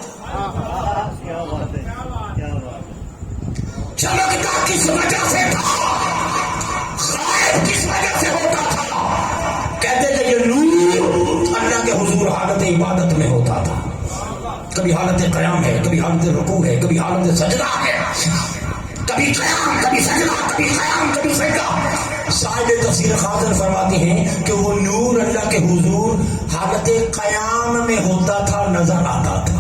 چمکتا کس وجہ سے تھا، غائب کس وجہ سے ہوتا تھا؟ کہتے کہ یہ نور اللہ کے حضور حالت عبادت میں ہوتا تھا، کبھی حالت قیام ہے، کبھی حالت رکوع ہے، کبھی حالت سجدہ ہے، کبھی قیام کبھی سجدہ، کبھی قیام کبھی سجدہ۔ صاحب تفسیر خازن فرماتے ہیں کہ وہ نور اللہ کے حضور حالت قیام میں ہوتا تھا، نظر آتا تھا،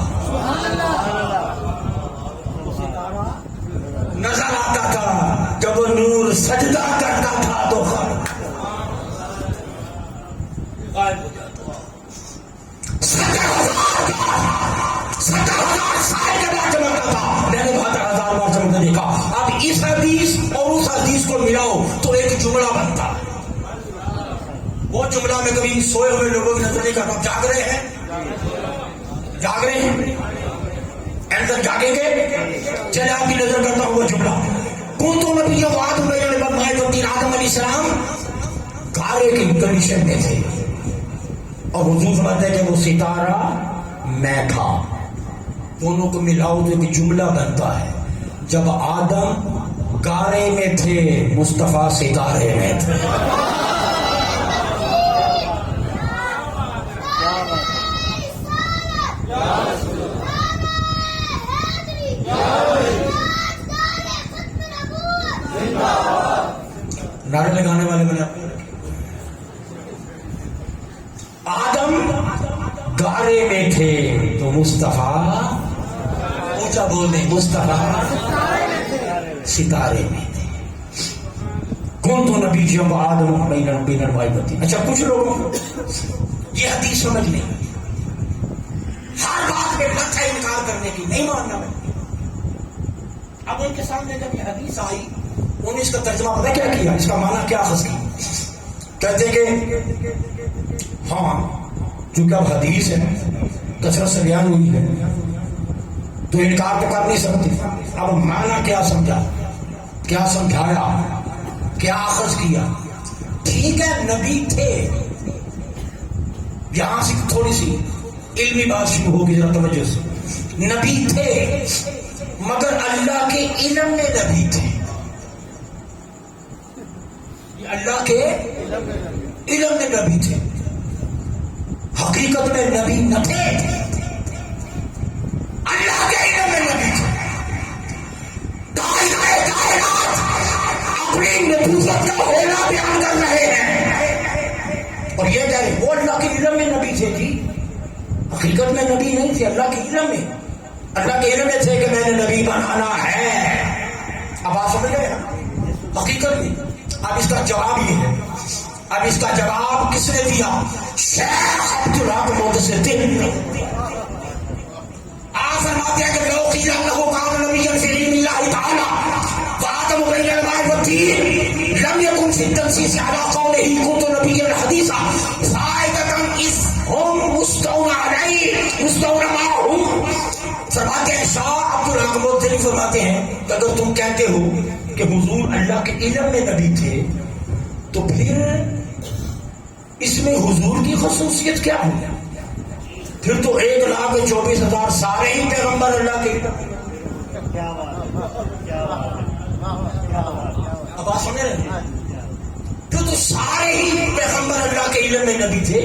نظر آتا تھا۔ جب وہ نور سجدہ کرتا تھا تو غائب ہو جاتا۔ 70,000 سال کے بعد چمکتا تھا، میں نے 72,000 بار چمکتا دیکھا۔ اب اس حدیث اور اس حدیث کو ملاؤ تو ایک جملہ بنتا۔ وہ جملہ میں کبھی سوئے ہوئے لوگوں کی نظر نہیں کرتا، جاگ رہے ہیں، جاگ رہے ہیں، اندر جاگیں گے، چلے آپ کی نظر کرتا ہوں وہ جملہ۔ کون تو نبی وعد ہوئے آدم علیہ السلام گارے کی کنڈیشن میں تھے، اور حضور فرماتے ہیں کہ وہ ستارہ میں تھا۔ دونوں کو ملاؤ تو ایک جملہ بنتا ہے، جب آدم گارے میں تھے مصطفیٰ ستارے میں تھے۔ نعرے لگانے والے بنے آدم گارے میں تھے تو مصطفیٰ، اونچا بول دیں، مصطفیٰ ستارے میں تھے۔ کون تو نبی جب آدم بین الوائبتی۔ اچھا کچھ لوگ یہ حدیث سمجھ نہیں، ہر بات پہ مت ہے انکار کرنے کی، نہیں ماننا میں۔ اب ان کے سامنے جب یہ حدیث آئی، انہوں نے اس کا ترجمہ پتہ کیا کیا، اس کا معنی کیا اخذ کی؟ کہتے ہیں کہ ہاں چونکہ اب حدیث ہے، کثرت سے بیان ہوئی ہے تو انکار تو کر نہیں سکتے، اب معنی کیا سمجھا، کیا سمجھایا، کیا اخذ کیا؟ ٹھیک ہے نبی تھے، یہاں سے تھوڑی سی علمی بات شروع ہوگی، ذرا توجہ سے۔ نبی تھے مگر اللہ کے علم میں نبی تھے، اللہ کے علم میں نبی تھے، حقیقت میں نبی نہ تھے، اللہ کے علم میں نبی تھے۔ کائنات اپنی نبوت کا ہونا بیان کر رہے ہیں، اور یہ کہہ رہے وہ اللہ کے علم میں نبی تھے جی، حقیقت میں نبی نہیں تھے، اللہ کے علم میں، اللہ کے علم میں تھے کہ میں نے نبی بنانا ہے۔ اب آپ سمجھ گئے حقیقت میں۔ اب اس کا جواب یہ ہے، اب اس کا جواب کس نے دیا؟ شیخ عبدالحق محدث۔ آپ فرماتے ہیں کہ لو قیل انہ کان نبیا فی علم اللہ تعالی وآدم بین الماء والطین لم یکن فی التنصیص علی قولہ کنت نبیا حدیثا فائدۃ اذ ہم مستون علیہ مستون معہم۔ فرماتے ہیں شاہ عبدالحق محدث فرماتے ہیں کہ اگر تم کہتے ہو کہ حضور اللہ کے علم میں نبی تھے تو پھر اس میں حضور کی خصوصیت کیا ہوئی؟ پھر تو 1,24,000 سارے ہی پیغمبر اللہ کے علم میں۔ اب آپ سمجھ رہے ہیں؟ پھر تو سارے ہی پیغمبر اللہ کے علم میں نبی تھے،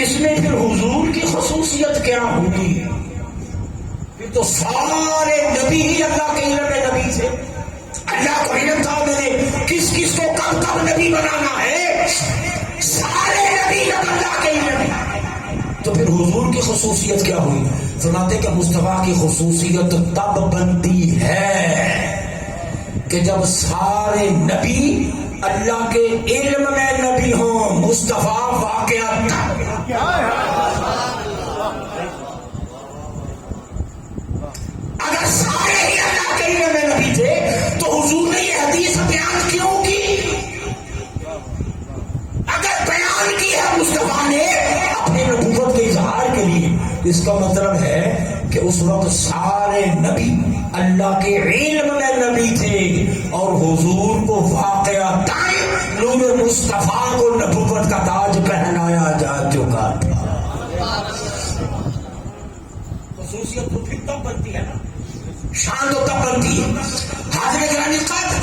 اس میں پھر حضور کی خصوصیت کیا ہوگی؟ پھر تو سارے نبی ہی اللہ کے علم میں نبی تھے، اللہ کو علم تھا میں نے کس کس کو کب کب نبی بنانا ہے، سارے نبی اللہ کے علم میں، تو پھر حضور کی خصوصیت کیا ہوئی؟ فرماتے کہ مصطفیٰ کی خصوصیت تب بنتی ہے کہ جب سارے نبی اللہ کے علم میں نبی ہوں، مصطفیٰ واقعات۔ اگر سارے ہی اللہ کے علم میں نبی تھے تو حضور نے یہ حدیث بیان کیوں کی؟ اگر بیان کی ہے مصطفیٰ نے اپنی نبوت کے اظہار کے لیے، اس کا مطلب ہے کہ اس وقت سارے نبی اللہ کے علم میں نبی تھے، اور حضور کو واقعتاً نور مصطفیٰ کو نبوت کا تاج پہنایا جا چکا تھا۔ خصوصیت تو پھر تب بنتی ہے نا، شان تو تب بنتی ہے. حاضر گرامی قدر،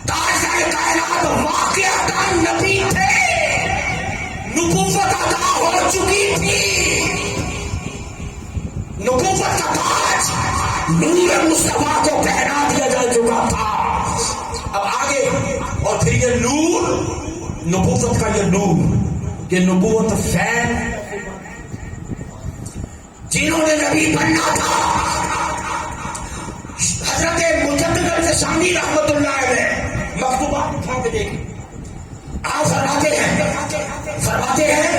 تاجدار کائنات واقعتاً نبی تھے، نبوت عطا ہو چکی تھی، نبوت کا تاج نور مصطفیٰ کو پہنا دیا جا چکا تھا. اب آگے، اور پھر یہ نور، نبوت کا یہ نور، یہ نبوت فین، جنہوں نے نبی بننا تھا. حضرت مجدد الفسانی رحمت اللہ علیہ مکتوبات اٹھا کے دیکھیں، آپ فرماتے ہیں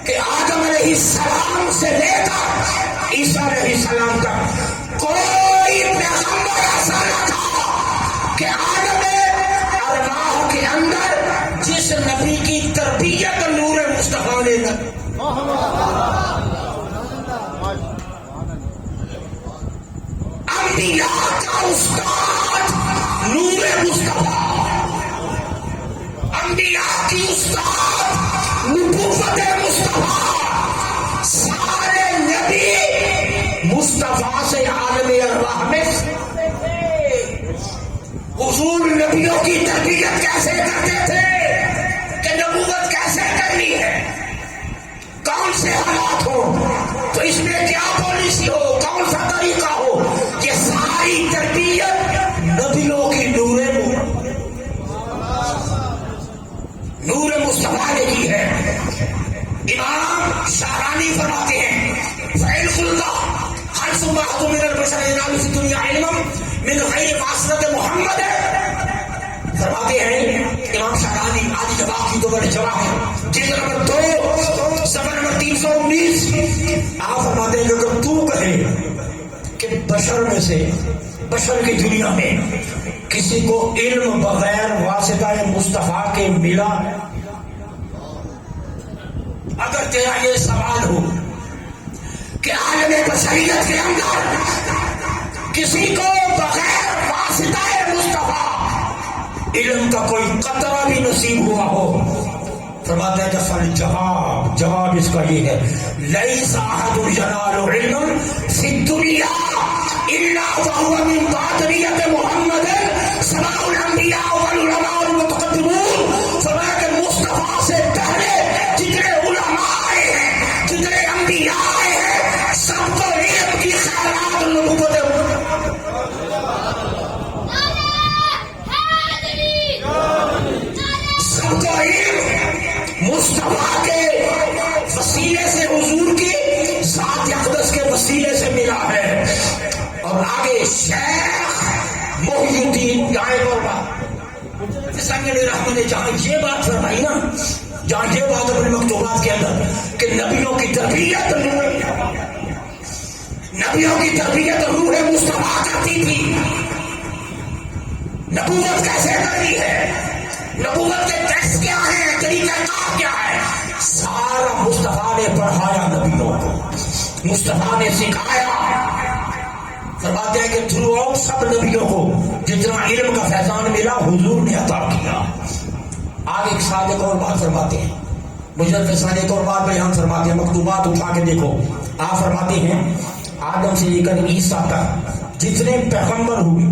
کہ آدم علیہ السلام سے لے کر عیسیٰ علیہ السلام تک کوئی پیغمبر ایسا نہ تھا کہ عالم ارواح کے اندر جس نبی کی تربیت نور مصطفیٰ نے انبیاء کا استاد نور مصطفیٰ، انبیاء کی استاد نبوت مصطفیٰ، سارے نبی مصطفیٰ سے عالم ارواح میں حضور نبیوں کی تربیت کیسے کرتے تھے کہ نبوت کیسے کرنی ہے، کون سے حالات ہو تو اس میں کیا پالیسی ہو، کون سا طریقہ ہو، یہ ساری تربیت نبیوں کی نور مصطفیٰ نے کی ہے. امام شاہرانی فرماتے ہیں فعلق اللہ ہر صبح من البشر ينال في الدنيا علما من غیر واسطت محمد. فرماتے ہیں امام شاہرانی، آج جواب کی تو بڑے جواب ہے، جلد نمبر 2 صفحہ نمبر 319. آپ فرماتے ہیں کہ اگر تو کہے کہ بشر میں سے، بشر کی دنیا میں کسی کو علم بغیر واسطہ مصطفیٰ کے ملا، اگر تیرا یہ سوال ہو کہ عالم بشریت کے اندر کسی کو بغیر واسطہ مصطفیٰ علم کا کوئی قطرہ بھی نصیب ہوا ہو، فرماتے ہیں کہ جواب اس کا یہ ہے لیس احد ینال علم فی الدنیا الا وهو من باطنیت محمد سماع الانبیاء والعلماء المتقدمون. فرمایا کہ مصطفیٰ سے پہلے جتنے علماء آئے ہیں، جتنے انبیاء آئے ہیں، سب کو علم کی خیرات نبوت سب کو علم مصطفیٰ کے وسیلے سے، حضور کی ذات اقدس کے وسیلے سے ملا ہے. اور آگے شیخ محی الدین رحمت نے جہاں یہ بات فرمائی نا، جہاں یہ بات اپنے مکتوبات کے اندر کہ نبیوں کی تربیت روح مصطفیٰ کرتی تھی، نبوت کیسے کرنی ہے، نبوت کے ٹیکس کیا ہے، طریقہ کار کیا ہے، سارا مصطفیٰ نے پڑھایا نبیوں کو، مصطفیٰ نے سکھایا. فرماتے ہیں کہ تھرو آؤٹ سب نبیوں کو جتنا علم کا فیضان ملا حضور نے عطا کیا. آگے ایک ساتھ ایک اور بات فرماتے ہیں، مجھے ساتھ ایک اور بات بیان فرماتے ہیں، مکتوبات اٹھا کے دیکھو. آپ فرماتے ہیں آدم سے لے کر عیسیٰ تک جتنے پیغمبر ہوئے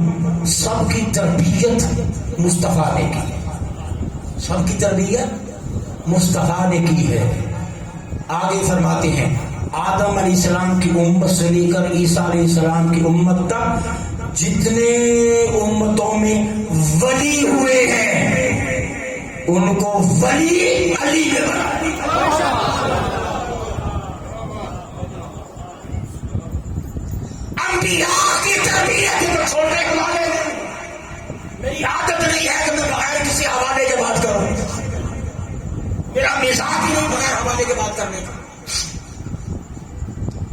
سب کی تربیت مصطفیٰ نے کی، سب کی تربیت مصطفیٰ نے کی ہے. آگے فرماتے ہیں آدم علیہ السلام کی امت سے لے کر عیسیٰ علیہ السلام کی امت تک جتنے امتوں میں ولی ہوئے ہیں ان کو ولی علی نے بنایا. انبیاء کی تربیت کو چھوڑنے کے والے میری عادت نہیں ہے کہ میں بغیر کسی حوالے کے بات کروں، میرا مزاج ہی نہیں بغیر حوالے کے بات کرنے کا.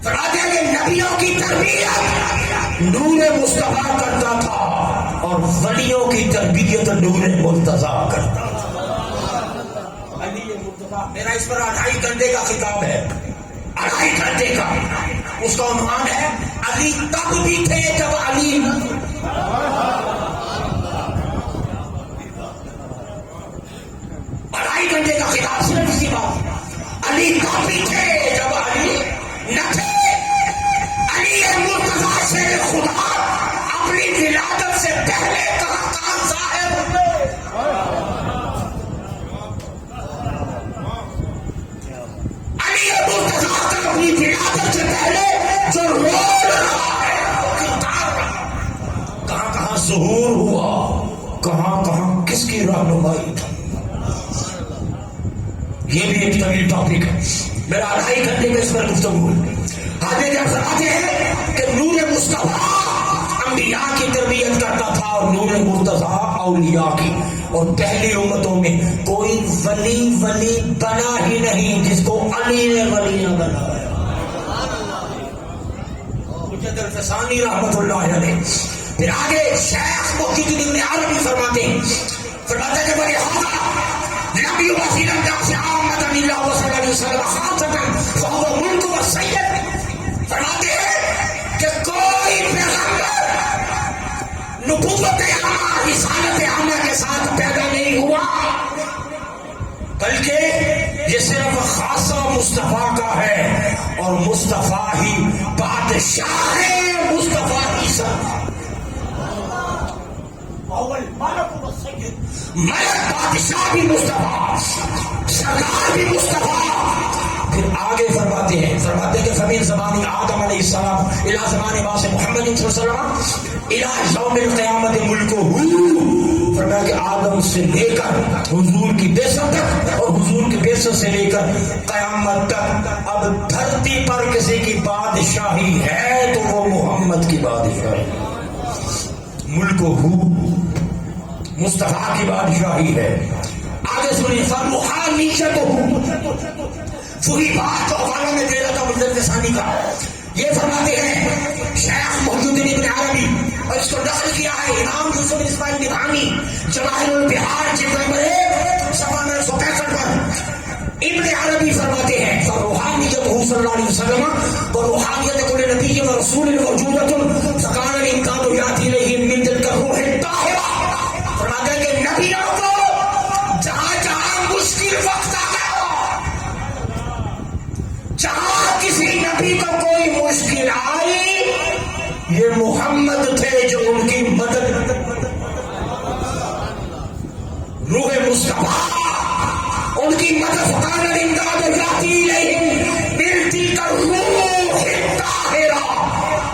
فرماتے ہیں کہ نبیوں کی تربیت نور مصطفیٰ کرتا تھا اور ولیوں کی تربیت نور مرتضیٰ کرتا تھا. علی مرتضیٰ میرا اس پر 2.5 گھنٹے کا خطاب ہے، 2.5 گھنٹے کا. اس کا عنوان ہے علی تب بھی تھے جب علی 2.5 گھنٹے کا خطاب صرف اسی بات، علی تب بھی تھے جب علی نہ تھے. کہاں کس کی رہنمائی تھی. یہ بھی ایک طویل ٹاپک ہے, میرا 2.5 گھنٹے میں اس پر گفتگو ہے. آگے کیا فرماتے ہیں کہ نور مصطفیٰ انبیاء کی تربیت کرتا تھا اور نور مرتضیٰ اولیاء کی. اور پہلی امتوں میں کوئی ولی بنا ہی نہیں جس کو علی نے ولی نہ بنایا. حجت الفسانی رحمت اللہ علیہ. پھر آگے شیخ محی الدین ابن عربی فرماتے ہیں کہ بڑے نبی وسیل اللہ سے آمد اللہ صلی اللہ علیہ وسلم خاصتاً فہو ملک و سید. فرماتے ہیں کہ کوئی پیغمبر نبوت عامہ رسالت عامہ کے ساتھ پیدا نہیں ہوا, بلکہ یہ صرف خاصہ مصطفیٰ کا ہے, اور مصطفیٰ ہی بادشاہ ہے. مصطفیٰ ہی ملک بادشاہ بھی مصطفیٰ, سردار بھی مصطفیٰ. پھر آگے فرماتے ہیں کہ فمن زمان آدم علیہ السلام الی زمان باعث محمد صلی اللہ علیہ وسلم الی یوم القیامت ملکہ. فرمایا کہ آدم سے لے کر حضور کی بعثت تک اور حضور کی بعثت سے لے کر قیامت تک اب دھرتی پر کسی کی بادشاہی ہے تو وہ محمد کی بادشاہی, ملکہ مصطفیٰ کی بادشاہی ہے. آگے سنیے فروحانیت وہی بات جو حوالہ میں دے رہا تھا حجت الفسانی کا. یہ فرماتے ہیں شیخ محی الدین ابن عربی, اور اس کو نقل کیا ہے امام یوسف بن اسماعیل نبہانی جواہر البحار جلد نمبر 1 صفحہ 965 پر. ابن عربی فرماتے ہیں فروحانیت صلی اللہ علیہ وسلم وروحانیت کل نبی و رسول موجودۃ فکان الامکان یاتی الیہم من تلک الروح الطاہرہ. فرماتے ہیں کہ نبیوں کو جہاں جہاں مشکل وقت آ گیا, جہاں کسی نبی کو کوئی مشکل آئی, یہ محمد تھے جو ان کی مدد, روح مصطفیٰ ان کی مدد فکان الامداد یاتی الیہم من تلک الروح الطاہرہ.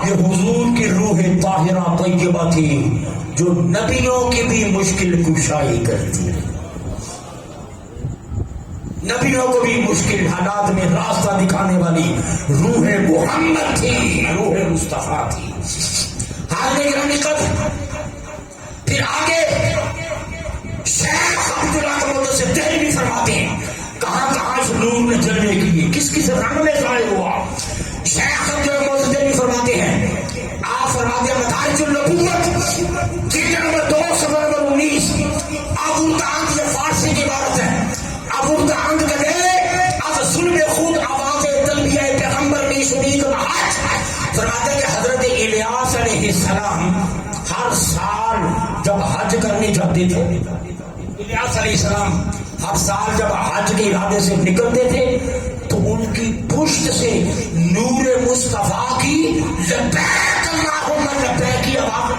یہ حضور کی روح طاہرہ طیبہ تھی جو نبیوں کی بھی مشکل کشائی کرتی ہے, نبیوں کو بھی مشکل حالات میں راستہ دکھانے والی روح محمد تھی, روح مصطفیٰ تھی. حاضر گرامی قدر. پھر آگے شیخ عبداللہ کا سے دہلوی فرماتے ہیں کہاں کہاں اس نور نے جلوے کیے, کس کس رنگ میں ظاہر ہوا. شیخ عبداللہ دہلوی فرماتے ہیں, آپ فرماتے ہیں مدارج النبوت جلد نمبر 2 صفحہ نمبر 19. ابو داؤد یہ فارسی کی عبارت ہے. ابو داؤد کہتے ہیں اب ظلم خود آواز تلبیہ پیغمبر میں شریک حج. فرماتے ہیں کہ حضرت الیاس علیہ السلام ہر سال جب حج کرنے جاتے تھے, الیاس علیہ السلام ہر سال جب حج کے ارادے سے نکلتے تھے تو ان کی پشت سے نور مصطفیٰ کی لبیک اللہم لبیک کی آواز,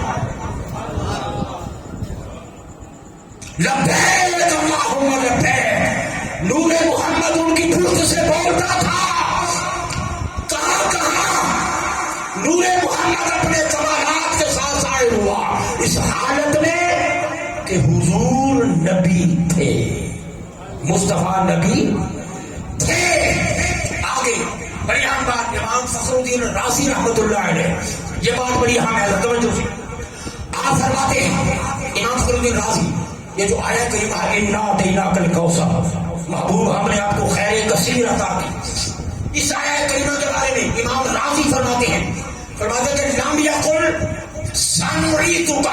لبیک اللہم لبیک, نور محمد ان کی پشت سے بولتا تھا. کہاں کہاں نور محمد اپنے کمالات کے ساتھ ظاہر ہوا, اس حالت میں کہ حضور نبی تھے, مصطفیٰ نبی تھے. آگے بڑی اہم بات امام فخر الدین رازی رحمت اللہ علیہ, یہ بات بڑی اہم ہے, توجہ سے. آپ فرماتے ہیں امام فخر الدین رازی یہ جو آیا کریمہ انا اعطیناک الکوثر, محبوب ہم نے آپ کو خیر کثیر عطا کی, اس آیا کریمہ کے بارے میں امام رازی فرماتے ہیں کہ لم یقل سنعیدک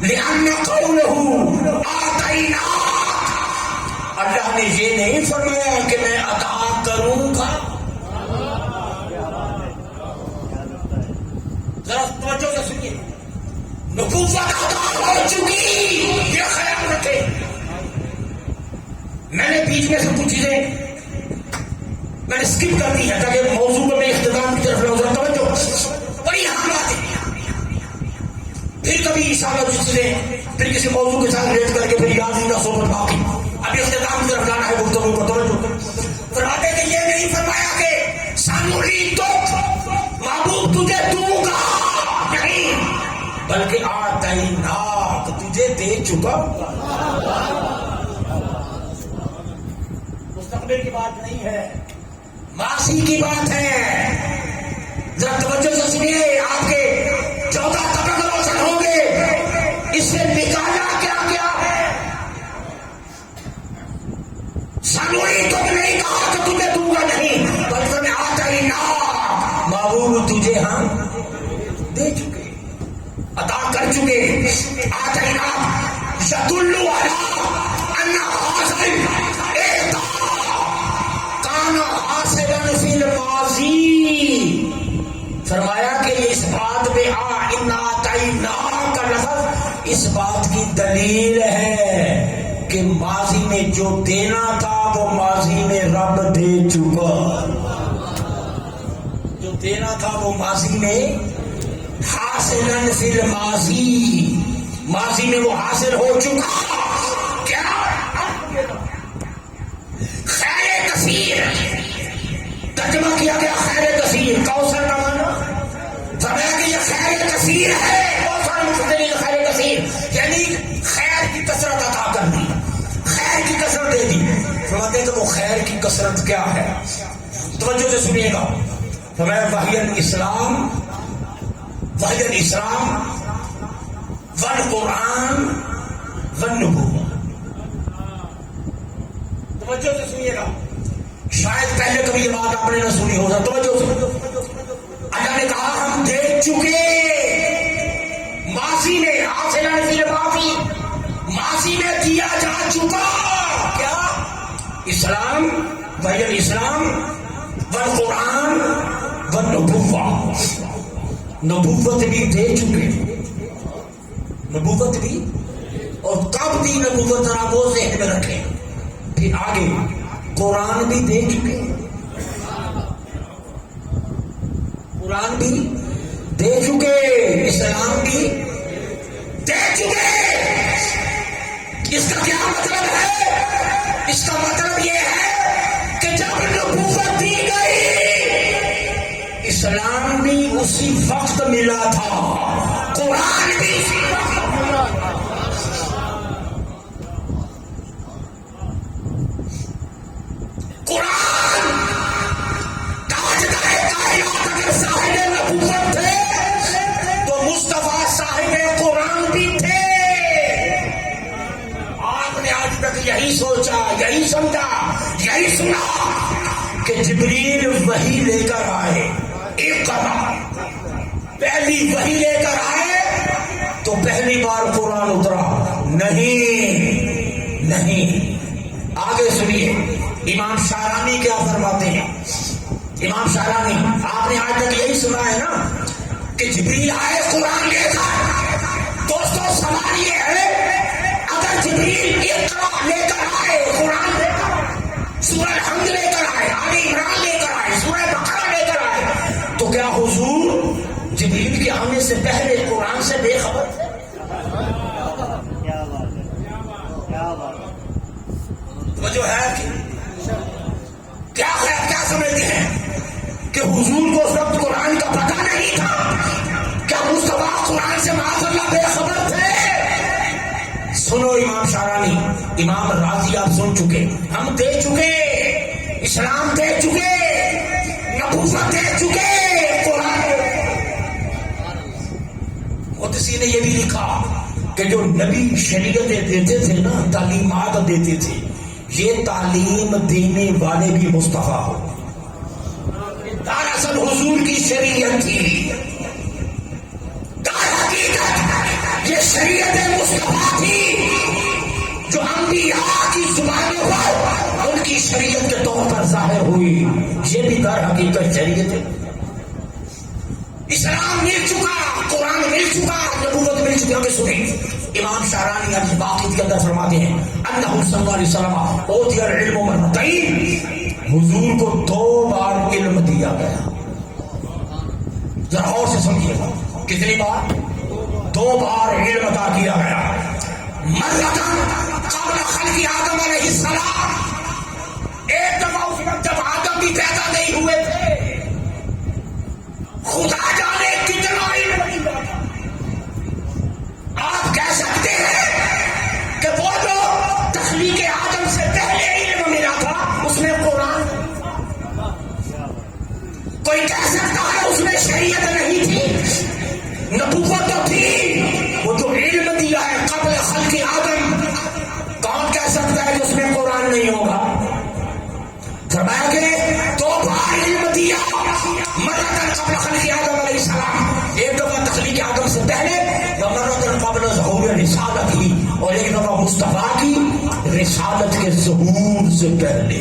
لأن قولہ اعطیناک, اللہ نے یہ نہیں فرمایا کہ میں عطا کروں گا. ذرا توجہ سے سنیے, نبوت عطا ہو چکی, یہ خیال رکھیں. میں نے بیچ میں سے کچھ چیزیں میں نے اسکپ کر دی ہے تاکہ موضوع کو میں اختتام کی طرف لے جاؤں. توجہ, بڑی اہم بات ہے. پھر کبھی اشارہ چیزیں پھر کسی موضوع کے ساتھ ریلیٹ کر کے پھر یاد نہیں صحبت باقی. ابھی اختتام کی طرف جانا ہے گفتگو کو. توجہ, فرماتے کہ یہ نہیں فرمایا کہ سنعیدک محبوب تجھے دوں گا, نہیں, بلکہ اعطیناک تجھے دے چکا. مستقبل کی بات نہیں ہے، ماضی کی بات ہے. ذرا توجہ سے سنیے، آپ کے 14 طبق روشن ہوں گے. اس سے نکالا کیا کیا ہے؟ سنوئی تم نہیں کہا کہ تمہیں دوں گا نہیں، بلکہ میں آتا ہی نہ محبوب تجھے ہم دے چکے، عطا کر چکے. آتا ہی نہ یدلو علی ان حاصل ایک کان حاصلا فی الماضی. فرمایا کہ اس بات میں انا اعطینا کا لفظ اس بات کی دلیل ہے کہ ماضی میں جو دینا تھا وہ ماضی میں رب دے چکا. جو دینا تھا وہ ماضی میں حاصلا فی الماضی، ماضی میں وہ حاصل ہو چکا. کیا خیر کثیر ترجمہ کیا گیا، خیر کثیر. کوثر کا معنی فرمایا کہ یہ خیر کثیر ہے. بہت سارے مفسرین خیر کثیر یعنی خیر کی کثرت عطا کر دی، خیر کی کثرت دے دی. فرماتے ہیں کہ وہ خیر کی کثرت کیا ہے؟ توجہ سے سنیے گا. فرمایا وحی الاسلام، وحی الاسلام والقرآن والنبوہ. توجہ سے سنیے گا، شاید پہلے کبھی یہ بات آپ نے نہ سنی ہوگا. توجہ سے اللہ نے کہا ہم دیکھ چکے ماضی میں، حاصل فی الماضی، ماضی میں دیا جا چکا. کیا؟ اسلام، وحی الاسلام والقرآن والنبوہ. نبوت بھی دے چکے، نبوت بھی، اور کب دی نبوت ذرا وہ ذہن میں رکھیں. پھر آگے قرآن بھی دے چکے، قرآن بھی دے چکے، اسلام بھی دے چکے. اس کا کیا مطلب ہے؟ اس کا مطلب یہ ہے کہ جب نبوت دی گئی اسلام بھی اسی وقت ملا تھا، قرآن بھی اسی وقت ملا تھا. قرآن تاجدار کائنات اگر صاحب نبوت تھے تو مصطفیٰ صاحب قرآن بھی تھے. آپ نے آج تک یہی سوچا، یہی سمجھا، یہی سنا کہ جبریل وحی لے کر آئے. ایک پہلی وحی لے کر آئے تو پہلی بار قرآن اترا نہیں. نہیں، آگے سنیے امام شارانی کیا فرماتے ہیں. امام شارانی، آپ نے آج تک یہی سنا ہے نا کہ جبریل آئے قرآن لے کر. دوستوں سوال یہ ہے اگر جبریل اقرا لے کر آئے، قرآن لے کر، سورہ الحمد لے کر آئے، آل عمران لے کر آئے، سورہ بقرہ لے کر آئے، تو کیا حضور جبریل کے آنے سے پہلے قرآن سے بے خبر تھے؟ جو ہے کیا خیال، کیا سمجھتے ہیں کہ حضور کو اس وقت قرآن کا پتہ نہیں تھا؟ کیا مصطفیٰ قرآن سے معاذ اللہ بے خبر تھے؟ سنو امام شارانی، امام راضی آپ سن چکے. ہم دے چکے، اسلام دے چکے، نبوت دے چکے، قرآن. قدسی نے یہ بھی لکھا کہ جو نبی شریعتیں دیتے تھے نا، تعلیمات دیتے تھے، یہ تعلیم دینے والے بھی مصطفیٰ ہو. دراصل حضور کی شریعت تھی، در حقیقت یہ شریعت مصطفیٰ تھی جو انبیاء کی زبانوں پر ان کی شریعت کے طور پر ظاہر ہوئی. یہ بھی در حقیقت شریعت ہے. اسلام مل چکا، قرآن مل چکا، نبوت مل چکی. ہمیں سنیں امام شارانی ابھی باقی کے اندر فرماتے ہیں انہ صلی اللہ علیہ وسلم اوتی العلم مرتين، حضور کو 2 بار علم دیا گیا. ذرا اور سے سمجھیے، کتنی بار؟ 2 بار علم عطا کیا گیا. مرتن قبل خلق آدم علیہ السلام، ایک دفعہ اس وقت جب آدم بھی پیدا نہیں ہوئے تھے. خدا جانے کتنا علم دیا. آپ کہہ سکتے ہیں کہ وہ وہ جو تخلیق آدم سے پہلے علم ملا تھا اس میں قرآن، کوئی کہہ سکتا ہے اس میں شریعت نہیں تھی؟ نبوت تو تھی، وہ جو علم دیا ہے قبل خلق آدم، کون کہہ سکتا ہے کہ اس میں قرآن نہیں ہوگا؟ فرمایا کہ دو بار علم دیا، مرتن قبل خلق آدم علیہ السلام، ایک دفعہ تخلیق آدم سے پہلے، مرتن قبل ظہور رسالت ہی، اور ایک دفعہ مصطفیٰ کی رسالت کے ظہور سے پہلے۔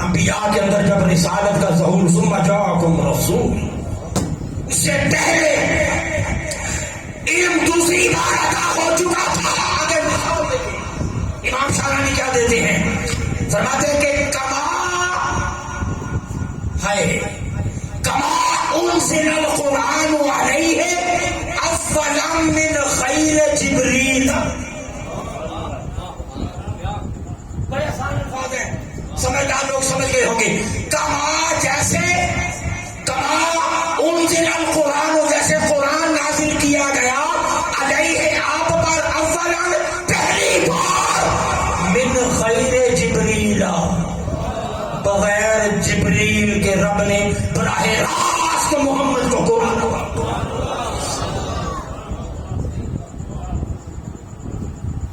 انبیاء کے اندر جب رسالت کا ظہور، ثم جاءکم رسول، اس سے پہلے علم دوسری بار عطا ہو چکا تھا۔ اگر مثال دیکھیں امام شارانی کیا دیتے ہیں، فرماتے ہیں کہ کما انزل القرآن علیہ افضل من خیر جبریل۔ بڑے آسان الفاظ ہیں، سمجھدار لوگ سمجھ گئے ہوں گے۔ کما جیسے، کما انزل القرآن، جیسے قرآن نازل کیا گیا، علیہ آپ پر، افضل پہلی بار، من خیر جبریل، بغیر جبریل کے رب نے براہ راست محمد کو قرآن ہوا۔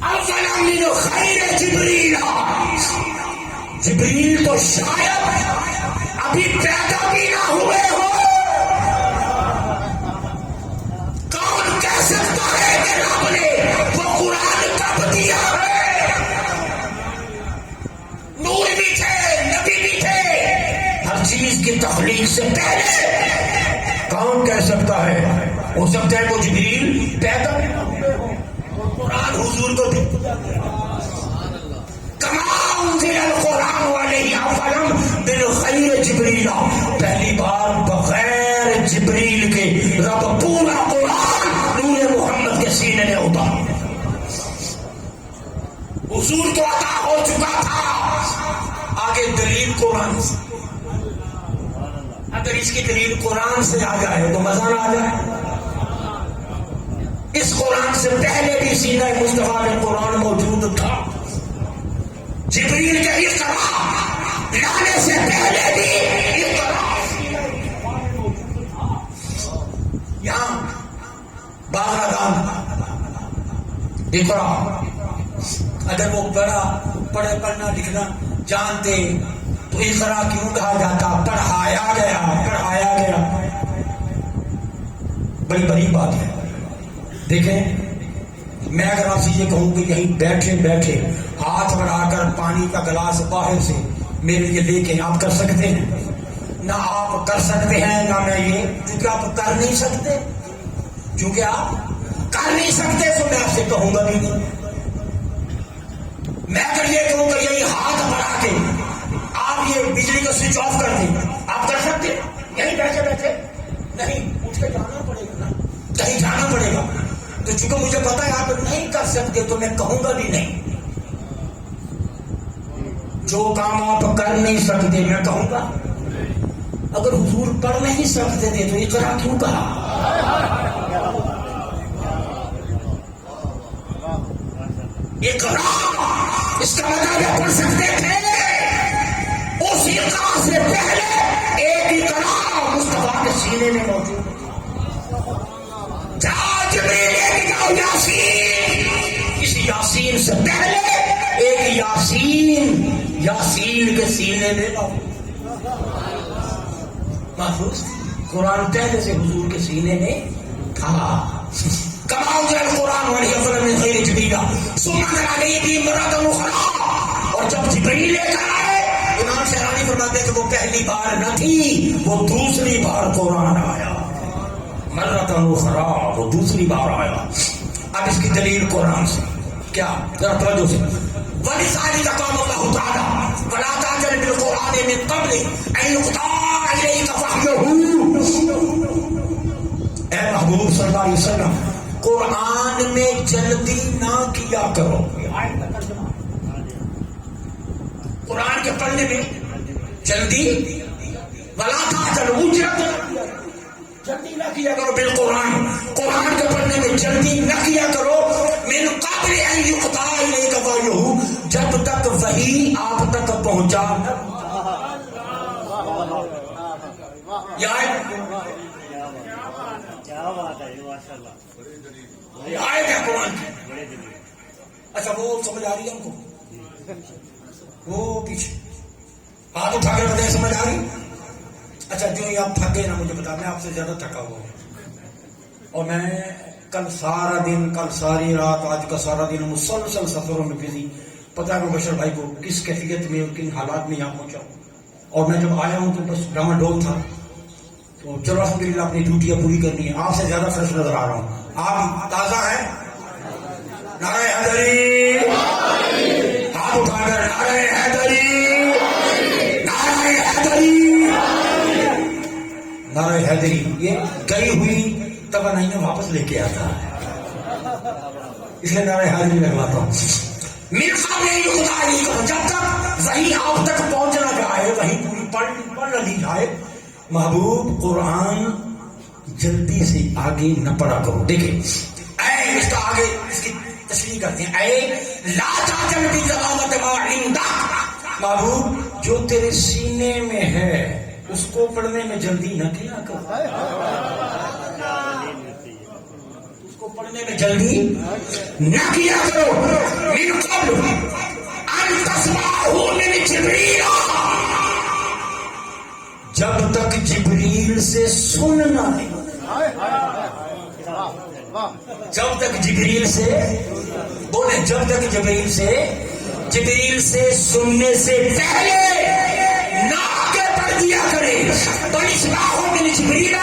افضل من خیر جبریل، جبریل تو شاید ابھی پیدا بھی نہ ہوئے ہو۔ کون کہہ سکتا ہے کہ رب نے وہ قرآن کب دیا ہے؟ نور بھی تھے، نبی بھی تھے، ہر چیز کی تخلیق سے پہلے۔ کون کہہ سکتا ہے؟ ہو سکتا ہے وہ جبریل پیدا بھی نہ ہوئے ہو، قرآن حضور کو دے دیا گیا۔ کما انزل القرآن علیہ افضل من خیر جبریل، پہلی بار بغیر جبریل کے رب پورا قرآن نور محمد کے سینے میں اتارا۔ حضور کو عطا ہو چکا تھا۔ آگے دلیل قرآن سے، اگر اس کی دلیل قرآن سے آ جائے تو مزہ نہ آ جائے؟ اس قرآن سے پہلے بھی سینہ مصطفیٰ میں قرآن موجود تھا، جبریل کے اقرا لانے سے پہلے بھی اقرا موجود تھا۔ یہاں باغدان اقرا، اگر وہ بڑا پڑھے پڑھنا لکھنا جانتے تو اقرا کیوں کہا جاتا؟ پڑھایا گیا، پڑھایا گیا۔ بڑی بڑی بات ہے۔ دیکھیں، میں اگر آپ سے یہ کہوں کہ یہیں بیٹھے بیٹھے ہاتھ بڑھا کر پانی کا گلاس باہر سے میرے لیے لے کے آپ کر سکتے ہیں؟ نہ آپ کر سکتے ہیں نہ میں یہ، کیونکہ آپ کر نہیں سکتے، کیونکہ آپ کر نہیں سکتے تو میں آپ سے کہوں گا بھی نہیں۔ میں اگر یہ کہوں کہ یہی ہاتھ بڑھا کے آپ یہ بجلی کو سوئچ آف کر دیں، آپ کر سکتے یہیں بیٹھے بیٹھے؟ نہیں، اٹھ کے جانا پڑے گا، نا کہیں جانا پڑے گا۔ تو چونکہ مجھے پتا ہے آپ نہیں کر سکتے تو میں کہوں گا بھی نہیں۔ جو کام آپ کر نہیں سکتے میں کہوں گا۔ اگر حضور پڑھ نہیں سکتے تھے تو اقرا کیوں کہا؟ اقرا اس کا مطلب یہ پڑھ سکتے تھے۔ اس اقرا سے پہلے ایک اقرا مصطفیٰ کے سینے میں موجود ہے۔ یاسین، اس یاسین سے پہلے ایک یاسین، یاسین کے سینے میں محفوظ۔ قرآن پہلے سے حضور کے سینے میں تھا۔ کما انزل القرآن علیہ افضل من خیر جبریل ثم انزل علیہ مرۃ اخری، اور جب جبریل لے کر آئے، امام شہرانی فرماتے ہیں کہ وہ پہلی بار نہ تھی، وہ دوسری بار قرآن آیا۔ مرۃ اخری، وہ دوسری بار آیا۔ اب اس کی دلیل قرآن سے کیا؟ ذرا توجہ سے۔ وَلِذَلِكَ قَالَ اللَّهُ تَعَالَى وَلَا تَعْجَلْ بِالْقُرْآنِ مِن قَبْلِ أَن يُقْضَىٰ إِلَيْكَ وَحْيُهُ۔ اے محبوب صلی اللہ علیہ وسلم، قرآن میں جلدی نہ کیا کرو۔ قرآن کے پڑھنے میں جلدی، وَلَا تَعْجَلْ، جلدی نہ کیا کرو بالقرآن، قرآن کے پڑھنے میں جلدی نہ کیا کرو، من قبل ان یقضى الیک وحیہ، جب تک وحی آپ تک پہنچا۔ یہ آیت ہے قرآن کی۔ اچھا وہ سمجھ آ رہی ہے ہم کو؟ وہ پیچھے ہاتھ اٹھا کے بتائیں، سمجھ آ رہی؟ اچھا جو یہ آپ تھکے نا مجھے بتا، میں آپ سے زیادہ تھکا ہوا ہوں، اور میں کل سارا دن، کل ساری رات، آج کا سارا دن مسلسل سفروں میں بزی۔ پتا ہے مبشر بھائی کو کس کیفیت میں اور کن حالات میں یہاں پہنچا ہوں، اور میں جب آیا ہوں تو بس ڈاما ڈول تھا۔ تو چلو الحمدللہ اپنی ڈیوٹیاں پوری کرنی ہے۔ آپ سے زیادہ فریش نظر آ رہا ہوں، آپ تازہ ہیں۔ نعرہ حیدری، ہاتھ اٹھا کر نعرہ حیدری، نعرہ حیدری، نعرہ حیدری۔ یہ گئی ہوئی توانائیاں واپس لے کے آتا ہے، اس لیے نعرہ حیدری لگواتا ہوں۔ میرے سامنے یہ خدا نہیں کرو، جب تک وہی آپ تک پہنچ نہ جائے، وہی پوری پڑھ نہ لی جائے۔ محبوب قرآن جلدی سے آگے نہ پڑھا کرو۔ دیکھیں اے اس کا آگے اس کی تشریح کرتے ہیں، اے لا تعجل بتلاوت ما عندک، محبوب جو تیرے سینے میں ہے اس کو پڑھنے میں جلدی نہ کیا کرو، اس کو پڑھنے میں جلدی نہ کیا کرو۔ من قبل ان تسمعه من جبریل، جب تک جبریل سے سننا نہیں، جب تک جبریل سے بولے، جب تک جبریل سے سننے سے پہلے نہ آگے پڑھ دیا کرے۔ بلسماہ من جبریل،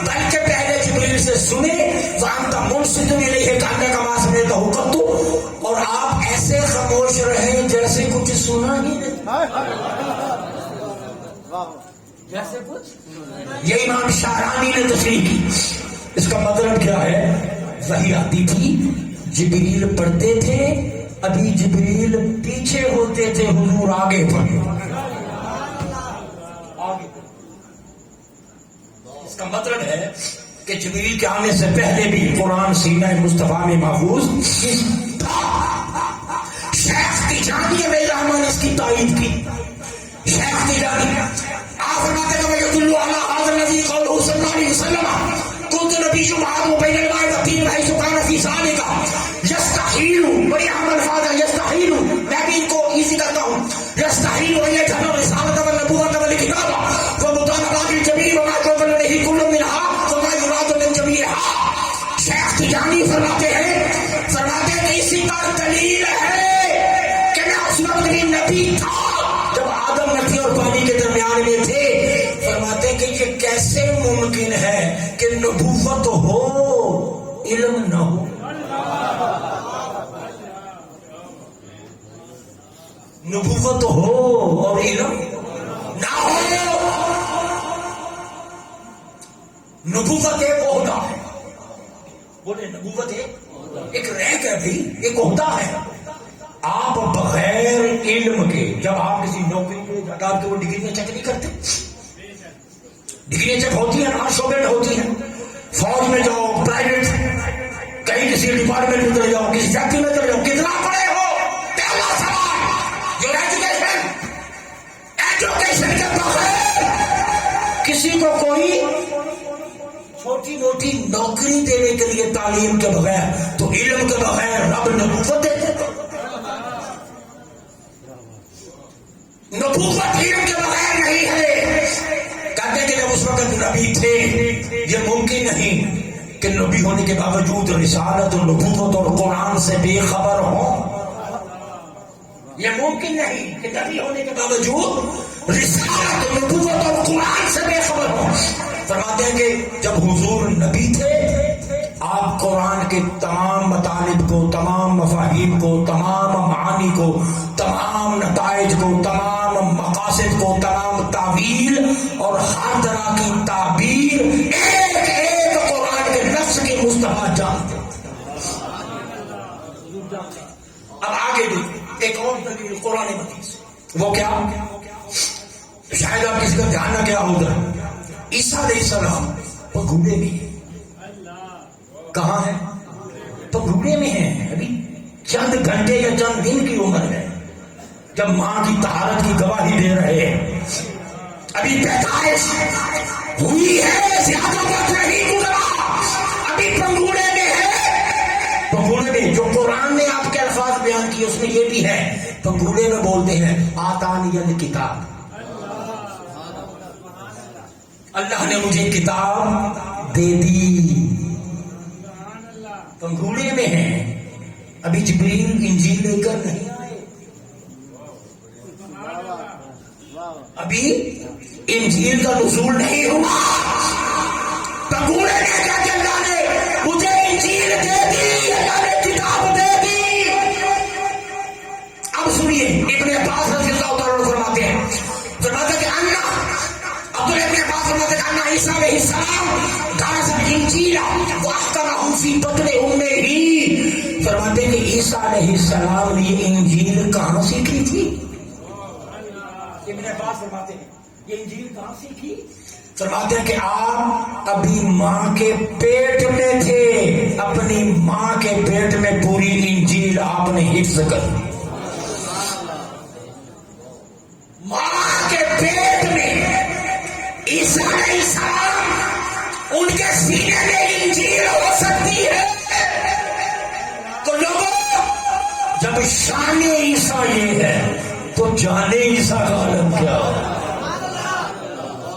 بلکہ پہلے جبریل سے سنے، وانت منصت الیہ کانہ کما سمعتہ قط، اور آپ ایسے خاموش رہیں جیسے کچھ سنا ہی نہیں، جیسے کچھ۔ یہ امام شاہرانی نے تشریح کی۔ اس کا مطلب کیا ہے؟ وحی آتی تھی، جبریل پڑھتے تھے، ابھی جبریل پیچھے ہوتے تھے، حضور آگے پڑھے۔ اس کا مطلب ہے کہ جبریل کے آنے سے پہلے بھی قرآن سینہ مصطفیٰ میں محفوظ تھا۔ شیخ تیجانی میں رحمان اس کی تائید کی۔ شیخ تیجانی آپ فرماتے ہیں کہ یدل علی ھذا الذی قوله صلی اللہ علیہ وسلم كنت نبی معاذ بین الماء والطین حيث كان في ذلك يستحيل، بڑی اہم الفاظ ہے، يستحيل، میں بھی ان کو ایزی کرتا ہوں، يستحيل ان يجمع الرسالة والنبوة والكتابة ومطالبات الجميع وما يقبل به كل منها وما يراد من جميعها۔ شیخ تیجانی فرماتے ہیں کہ اسی پر دلیل ہے کہ میں اس وقت بھی نبی تھا جب آدم مٹی اور پانی کے درمیان میں تھے۔ فرماتے کہ یہ کیسے ممکن ہے کہ نبوت ہو علم نہ ہو؟ نبوت ہو اور علم نہ ہو۔ نبوت ایک عہدہ ہے، بولے نبوت ایک رینک ہے بھی، ایک عہدہ ہے۔ آپ بغیر علم کے، جب آپ کسی نوکری پہ جاتا کہ وہ ڈگریاں چیک نہیں کرتے، ڈگریاں چیک ہوتی ہیں، ہر شعبے میں ہوتی ہیں، فوج میں جاؤ، پرائیویٹ کہیں کسی ڈپارٹمنٹ میں چلے جاؤ، کسی فیکٹری میں چلے جاؤ، کتنا پڑھے ہو، پہلا سوال جو ایجوکیشن کے بغیر کسی کو کوئی چھوٹی موٹی نوکری دینے کے لیے تعلیم کے بغیر، تو علم کے بغیر رب نبوت دیتے، نبوت علم کے بغیر نہیں ہے۔ کہتے کہ جب اس وقت نبی تھے، یہ ممکن نہیں کہ نبی ہونے کے باوجود رسالت اور نبوت اور قرآن سے بے خبر ہوں۔ یہ ممکن نہیں کہ نبی ہونے کے باوجود رسالت اور نبوت اور قرآن سے بے خبر ہوں۔ فرماتے ہیں کہ جب حضور نبی تھے، آپ قرآن کے تمام مطالب کو، تمام مفاہیم کو، تمام معانی کو، تمام نتائج کو، تمام مقاصد کو، تمام تعویل اور ہر طرح کی تعبیر، ایک ایک قرآن کے نص کے مصطفیٰ جانتے۔ اب آگے بھی ایک اور دلیل قرآن مجید سے، وہ کیا؟ شاید آپ کسی کا دھیان نہ کیا ہوگا، عیسیٰ علیہ السلام پگھوڑے میں ہیں۔ کہاں ہیں؟ پگھوڑے میں ہیں، ابھی چند گھنٹے یا چند دن کی عمر ہے جب ماں کی طہارت کی گواہی دے رہے ہیں. ابھی پیدائش ہوئی ہے، زیادہ وقت نہیں گزرا، ابھی پنگوڑے میں ہے. پنگوڑے میں جو قرآن نے آپ کے الفاظ بیان کیے اس میں یہ بھی ہے، پنگوڑے میں بولتے ہیں آتانی الکتاب، اللہ نے مجھے کتاب دے دی. پنگوڑے میں ہے، ابھی جبریل انجیل لے کر نہیں آئے، ابھی انجیل کا نزول نہیں ہوا. پنگوڑے میں کیا کہ اللہ نے مجھے انجیل دے دی، اللہ نے کتاب دے دی. اب سنیے ابن عباس رضی اللہ تعالیٰ فرماتے ہیں، فرماتے کہ اللہ عبداللہ ابن عباس فرماتے کہ اللہ عیسیٰ علیہ السلام غرض الانجیل واحکمہ فی بطن امہ، فرماتے ہیں کہ عیسیٰ علیہ السلام نے یہ انجیل کہاں سیکھی تھی؟ ابن عباس فرماتے ہیں یہ انجیل کہاں سیکھی؟ فرماتے ہیں کہ آپ ابھی ماں کے پیٹ میں تھے، اپنی ماں کے پیٹ میں پوری انجیل آپ نے حفظ کر لی. ماں کے پیٹ میں عیسیٰ علیہ السلام، ان کے سینے میں انجیل ہو سکتی ہے. تو لوگوں جب شان عیسیٰ یہ ہے تو جانے عیسیٰ کا عالم کیا؟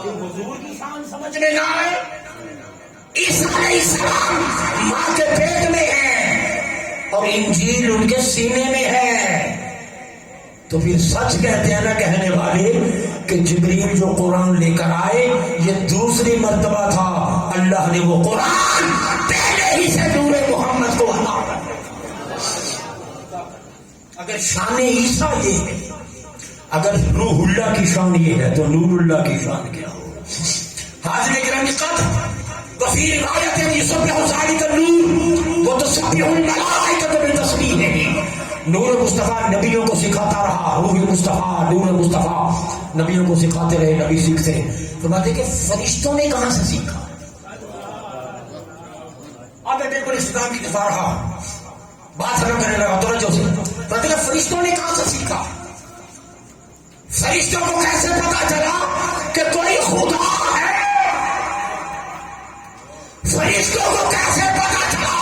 حضور کی شان سمجھ میں نہ آئے. عیسیٰ علیہ السلام ماں کے پیٹ میں ہے اور انجیل ان کے سینے میں ہے. تو پھر سچ کہتے ہیں نا کہنے والے کہ جبریل جو قرآن لے کر آئے یہ دوسری مرتبہ تھا، اللہ نے وہ قرآن پہلے ہی سے نور محمد کو عطا کر دیا. اگر شان عیسیٰ یہ ہے، اگر روح اللہ کی شان یہ ہے تو نور اللہ کی شان کیا ہو؟ حاضر گرامی قدر وفی روایت یسبح ذلک النور وتسبح الملائکۃ بتسبیحہ. نور مصطفیٰ نبیوں کو سکھاتا رہا، روح مصطفیٰ نور مصطفیٰ نبیوں کو سکھاتے رہے، نبی سیکھتے رہے. فرماتے کہ فرشتوں نے کہاں سے سیکھا؟ اب بالکل اسلام کی دفاع رہا، بات سمجھ کرنے لگا توجہ سے. فرماتے کہ فرشتوں نے کہاں سے سیکھا؟ فرشتوں کو کیسے پتا چلا کہ کوئی خدا ہے؟ فرشتوں کو کیسے پتا چلا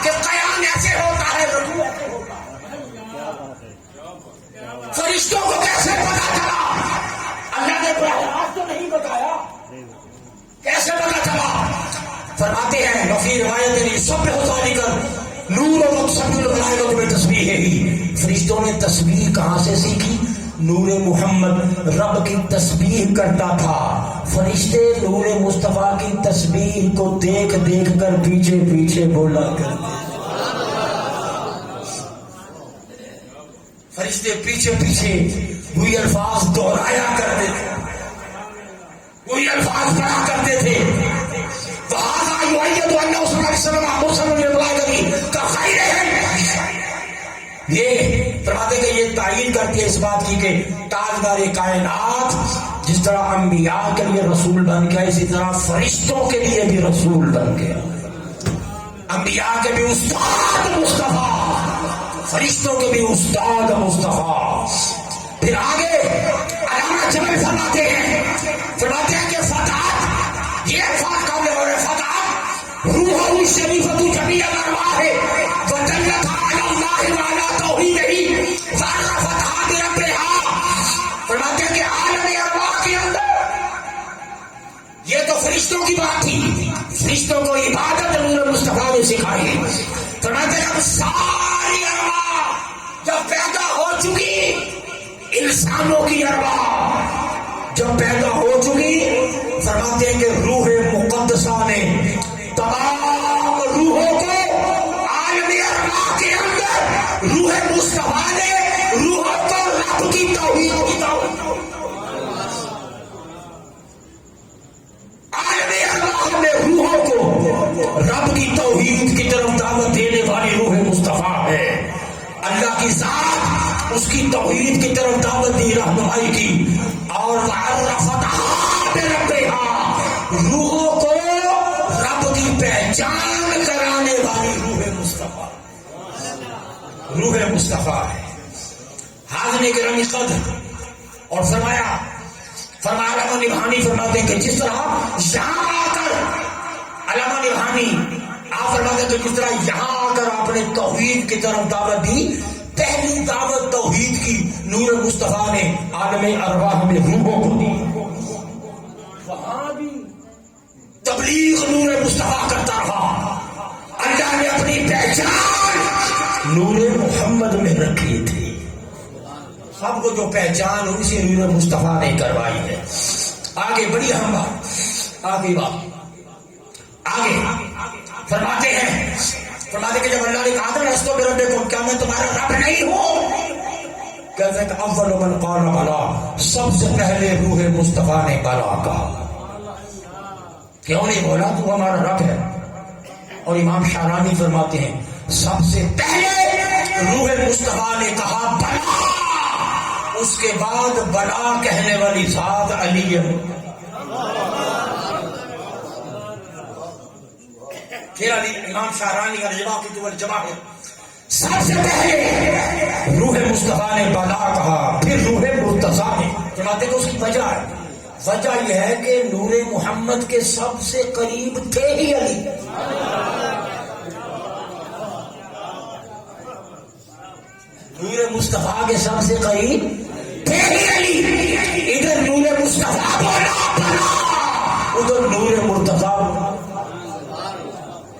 کہ قیام ایسے ہوتا ہے، رکوع ایسے ہوتا ہے؟ فرشتوں کو کیسے پتا چلا؟ اللہ نے براہ راست تو نہیں بتایا، کیسے پتا چلا؟ فرماتے ہیں وفی روایت سب ذالک نور و سب الملائکۃ بتسبیحہ. فرشتوں نے تسبیح کہاں سے سیکھی؟ نور محمد رب کی تسبیح کرتا تھا، فرشتے نور مصطفیٰ کی تسبیح کو دیکھ دیکھ کر پیچھے پیچھے بولا کرتے. فرشتے پیچھے پیچھے وہی الفاظ دہرایا کرتے تھے، وہی الفاظ پڑھا کرتے تھے. فَهَذَا يُؤَيِّدُ أَنَّهُ صَلَّى اللَّهُ عَلَيْهِ وسلم مُرْسَلٌ لِلْمَلَائِكَةِ كَخَيْرِهِمْ. یہ فرماتے کہ یہ تعین کرتی ہے اس بات کی کہ تاجدار کائنات جس طرح انبیاء کے لیے رسول بن گیا، اسی طرح فرشتوں کے لیے بھی رسول بن گیا. انبیاء کے بھی استاد مصطفیٰ، فرشتوں کے بھی استاد مصطفیٰ. پھر آگے علامہ جبل فرماتے ہیں کہ فتح یہ الفاظ قابل اور فتح روح شریفۃ جمیع الارواح وجنت علی اللہ وعلی توحیدہ فعرفتها بربها. فرماتے ہیں کہ عالم ارواح کے اندر یہ تو فرشتوں کی بات تھی، فرشتوں کو عبادت نور مصطفیٰ نے سکھائی. فرماتے ہیں اب ساری ارواح جب پیدا ہو چکی، انسانوں کی ارواح جب پیدا ہو چکی، فرماتے ہیں کہ روح مقدسہ نے تمام روحوں کو عالم ارواح کے اندر روح مصطفیٰ نے روحوں کو رب کی توحید کی دعوت، عالم ارواح میں روحوں کو رب کی توحید کی طرف دعوت دینے والی روح مصطفیٰ ہے. اللہ کی ذات اس کی توحید کی طرف دعوت دی، رہنمائی کی. اور روحوں کو رب کی پہچان کرانے والی روح مصطفیٰ. روح مصطفیٰ ہے. حاضر گرامی قدر اور فرمایا علامہ نبھانی فرماتے ہیں کہ جس طرح یہاں آ کر علامہ نبھانی آپ فرماتے ہیں کہ جس طرح یہاں آ کر آپ نے توحید کی طرف دعوت دی، پہلی دعوت توحید کی نور مصطفیٰ نے عالم ارواح میں روحوں کو دی. وہاں بھی تبلیغ نور مصطفیٰ کرتا رہا. اللہ نے اپنی پہچان نور محمد میں رکھی تھی. سب کو جو پہچان ان سے نور مصطفیٰ نے کروائی ہے. آگے بڑی اہم بات، آگے فرماتے کہ جب اللہ نے کہا تھا رستوں میں ربے کو، کیا میں تمہارا رب نہیں ہوں؟ کہتے ہیں کہ اول من قال بلا، سب سے پہلے روح مصطفیٰ نے بلا کہا. کیوں نہیں بولا؟ تو ہمارا رب ہے. اور امام شارانی فرماتے ہیں سب سے پہلے روح مصطفیٰ نے کہا بلا، اس کے بعد بلا کہنے والی ذات علی ہے. امام شارانی الجواقت والجواہر، سب سے پہلے روح مصطفیٰ نے بلا کہا، پھر روح مرتضیٰ نے. فرماتے کہ اس کی وجہ یہ ہے کہ نور محمد کے سب سے قریب تھے ہی علی. نور مصطفیٰ کے سب سے قریب تھے ہی علی. ادھر نور مصطفیٰ بولا، ادھر نور مرتضیٰ.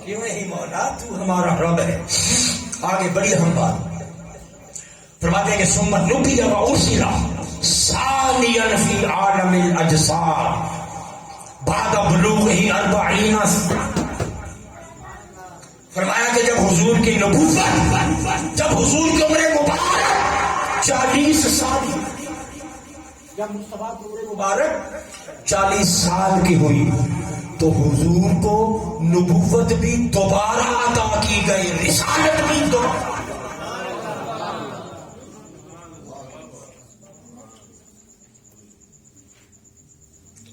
کیوں نہیں مولا؟ تو ہمارا رب ہے. آگے بڑی اہم بات فرماتے ہیں کہ ثم نبی و ارسل ثانیا فی عالم الاجساد بعد بلوغہ 40. فرمایا کہ جب حضور کی نبوت، جب حضور کی عمر مبارک 40 سال، جب مصطفیٰ کی عمر مبارک 40 سال کی ہوئی تو حضور کو نبوت بھی دوبارہ عطا کی گئی، رسالت بھی دوبارہ.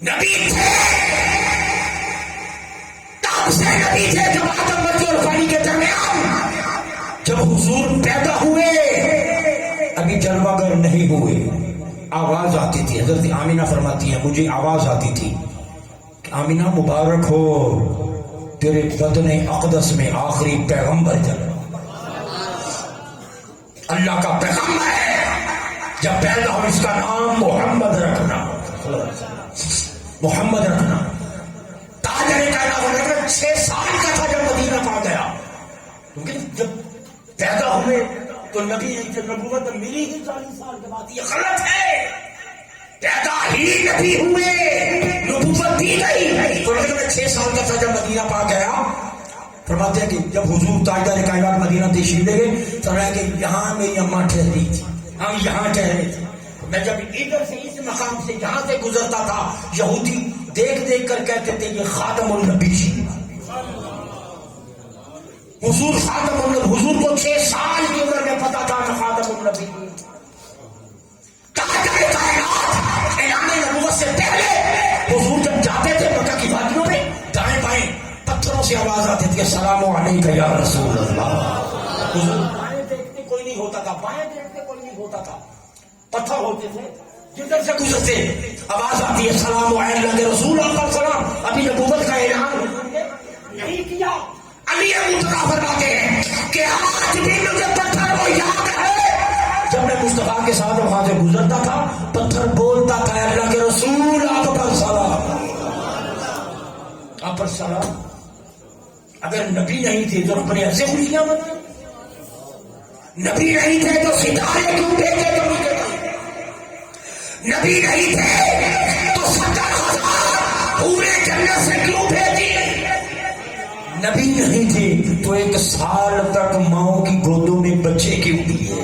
نبی تھے، تب سے نبی تھے جب آدم اور فانی کے درمیان. جب حضور پیدا ہوئے ابھی جلوہ گر نہیں ہوئے، آواز آتی تھی. حضرت آمینہ فرماتی ہیں مجھے آواز آتی تھی کہ آمینہ مبارک ہو، تیرے بدن اقدس میں آخری پیغمبر چل اللہ کا پیغمبر ہے. جب پیدا ہو اس کا نام محمد رکھنا، محمد رکھنا. تاجر کائنات 6 سال کا تھا جب مدینہ پا گیا، کیونکہ جب پیدا ہوئے تو نبی نبوت ملی ہی 40 سال کے بعد. یہ غلط ہے، پیدا ہی نبی ہوئے نبوت دی گئی. تو 6 سال کا تھا جب مدینہ پا گیا. فرماتے ہیں کہ جب حضور تاجدار کائنات مدینہ تشریف لے گئے تو کہ یہاں میری اماں ٹھہری تھی، ہم یہاں ٹھہرے تھے. میں جب ادھر سے اس مقام سے یہاں سے گزرتا تھا، یہودی دیکھ دیکھ کر کہتے تھے یہ خاتم النبی. حضور خاتم النبی، حضور کو 6 سال کی عمر میں پتا تھا کہ خاتم النبی. اعلان نبوت سے پہلے حضور جب جاتے تھے مکہ کی وادیوں میں، دائیں بائیں پتھروں سے آواز آتی تھی السلام علیک یا رسول اللہ. حضور دائیں دیکھتے کوئی نہیں ہوتا تھا، بائیں دیکھتے کوئی نہیں ہوتا تھا، پتھر ہوتے تھے. جدھر سے گزرتے آواز آتی ہے السلام علیک یا رسول اللہ. سلام. ابھی نبوت کا اعلان نہیں کیا. علی مرتضیٰ فرماتے ہیں کہ آج بھی مجھے پتھر وہ یاد ہے جب میں مصطفیٰ کے ساتھ وہاں سے گزرتا تھا، پتھر بولتا تھا اللہ کے رسول آپ پر سلام، آپ پر سلام. اگر نبی نہیں تھے تو اپنے ایسے خوشیاں بنائیں. نبی نہیں تھے تو ستارے کیوں بھیجے کبھی؟ نبی نہیں تھے تو 70,000 پورے جنت سے کیوں بھیجی؟ نبی نہیں تھے تو 1 سال تک ماؤں کی گودوں میں بچے کیوں دیے؟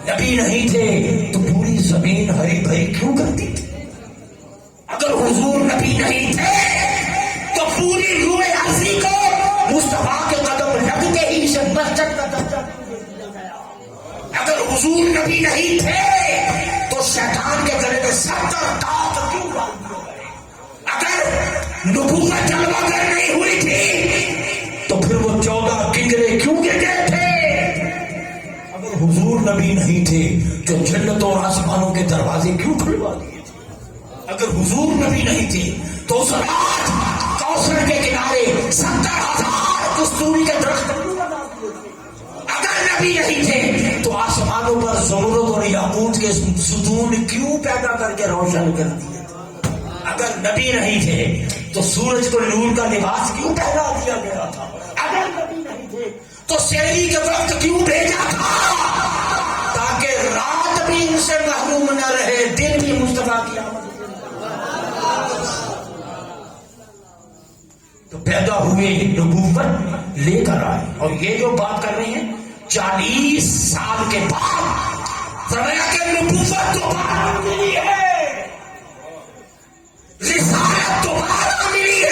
نبی نہیں تھے تو پوری زمین ہری بھری کیوں کرتی تھی؟ اگر حضور نبی نہیں تھے تو پوری روح ارضی کو مصطفیٰ کے قدم لگتے ہی اسے مسجد کا درجہ دیا گیا. اگر حضور نبی نہیں تھے تو شیطان کے گلے میں 70 دانت کیوں ڈال دیے گئے؟ اگر نبوت جلوہ گر نہیں ہوئی تھی تو پھر وہ 14 کنگرے کیوں گر گئے تھے؟ حضور نبی نہیں تھے جو جنت اور آسمانوں کے دروازے کیوں کھلوا دیے تھے؟ اگر حضور نبی نہیں تھے تو اس رات کوثر کے کنارے 70,000 کستوری کے درخت کیوں لگا دیے تھے؟ اگر نبی نہیں تھے تو آسمانوں پر زمرد اور یاقوت کے ستون کیوں پیدا کر کے روشن کر دیے تھے؟ اگر نبی نہیں تھے تو سورج کو نور کا لباس کیوں پہنا دیا گیا تھا؟ اگر نبی نہیں تھے تو سحری کے وقت کیوں بھیجا تھا؟ تاکہ رات بھی ان سے محروم نہ رہے، دن بھی مصطفیٰ کی آمد تو پیدا ہوئے نبوت لے کر آئے. اور یہ جو بات کر رہے ہیں 40 سال کے بعد فرمایا کہ نبوت دوبارہ ملی ہے، رسالت دوبارہ ملی ہے.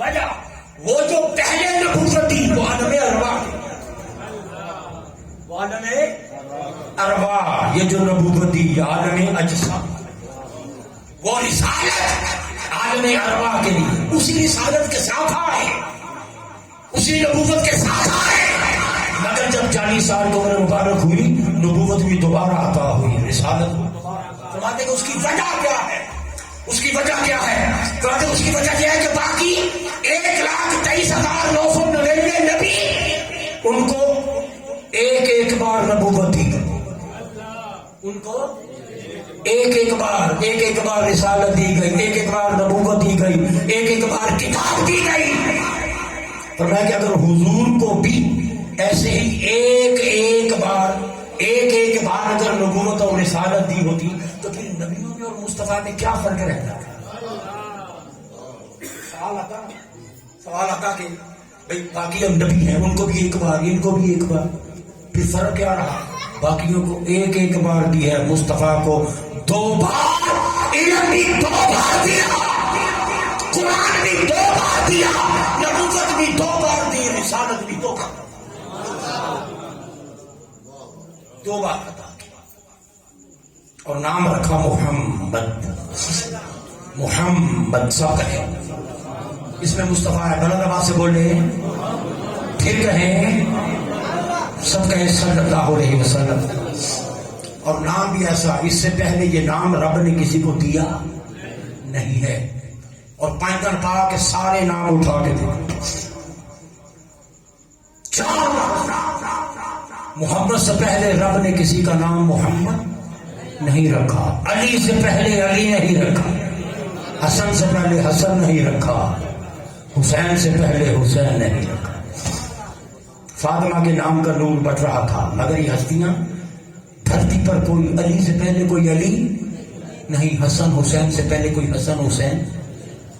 وجہ وہ جو پہلے نبوت تھی وہ عالم ارواح، یہ جو نبوت تھی عالم اجسام، وہ رسالت عالم ارواح کے لیے اسی رسالت کے ساتھ آئے، اسی نبوت کے ساتھ آئے. مگر جب 40 سال کی عمر مبارک ہوئی نبوت بھی دوبارہ عطا ہوئی، رسالت فرماتے کہ اس کی وجہ کیا ہے؟ اس کی وجہ کیا ہے؟ کہتے اس کی وجہ یہ ہے کہ باقی 1,23,999 نبی ان کو ایک بار نبوت دی گئی، ان کو ایک بار رسالت دی گئی، ایک بار نبوت دی گئی، ایک بار کتاب دی گئی. فرمایا کہ اگر حضور کو بھی ایسے ہی ایک بار اگر نبوت اور رسالت دی ہوتی تو پھر نبیوں میں اور مصطفیٰ میں کیا فرق رہتا؟ سوال آتا کہ بھئی باقی ہم نبی ہیں، ان کو بھی ایک بار، ان کو بھی ایک بار، پھر فرق کیا رہا؟ باقیوں کو ایک بار دی ہے، مصطفیٰ کو 2 بار، علم بھی 2 بار دیا، قرآن بھی 2 بار دیا، نبوت بھی 2 بار دی، رسالت بھی 2 بار عطا کی. اور نام رکھا محمد سب کہیں، اس میں مصطفیٰ ہے، بلند آواز سے بولے، پھر کہیں، سب کہیں صلی اللہ علیہ وسلم. اور نام بھی ایسا، اس سے پہلے یہ نام رب نے کسی کو دیا نہیں ہے. اور پائندن پا کے سارے نام اٹھا کے دے، محمد سے پہلے رب نے کسی کا نام محمد نہیں رکھا، علی سے پہلے علی نہیں رکھا، حسن سے پہلے حسن نہیں رکھا، حسین سے پہلے حسین نہیں رکھا. فاطمہ کے نام کا نور بٹ رہا تھا، مگر یہ ہستیاں دھرتی پر کوئی علی سے پہلے کوئی علی نہیں، حسن حسین سے پہلے کوئی حسن حسین،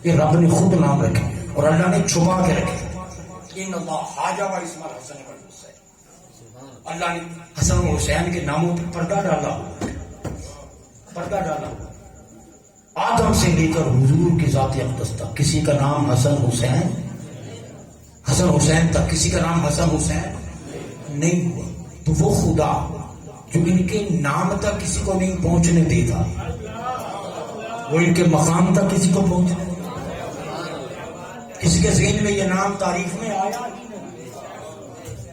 یہ رب نے خود نام رکھے اور اللہ نے چھپا کے رکھے. ان اللہ حاجب اسم الحسن والحسین، اللہ نے حسن و حسین کے ناموں پر پردہ ڈالا. آدم سے لے کر حضور کی ذات اقدس تک کسی کا نام حسن حسین تک کسی کا نام حسن حسین نہیں ہوا. تو وہ خدا جو ان کے نام تک کسی کو نہیں پہنچنے دیتا، وہ ان کے مقام تک کسی کو پہنچنے دیتا. کسی کے ذہن میں یہ نام تعریف میں آیا ہی نہیں،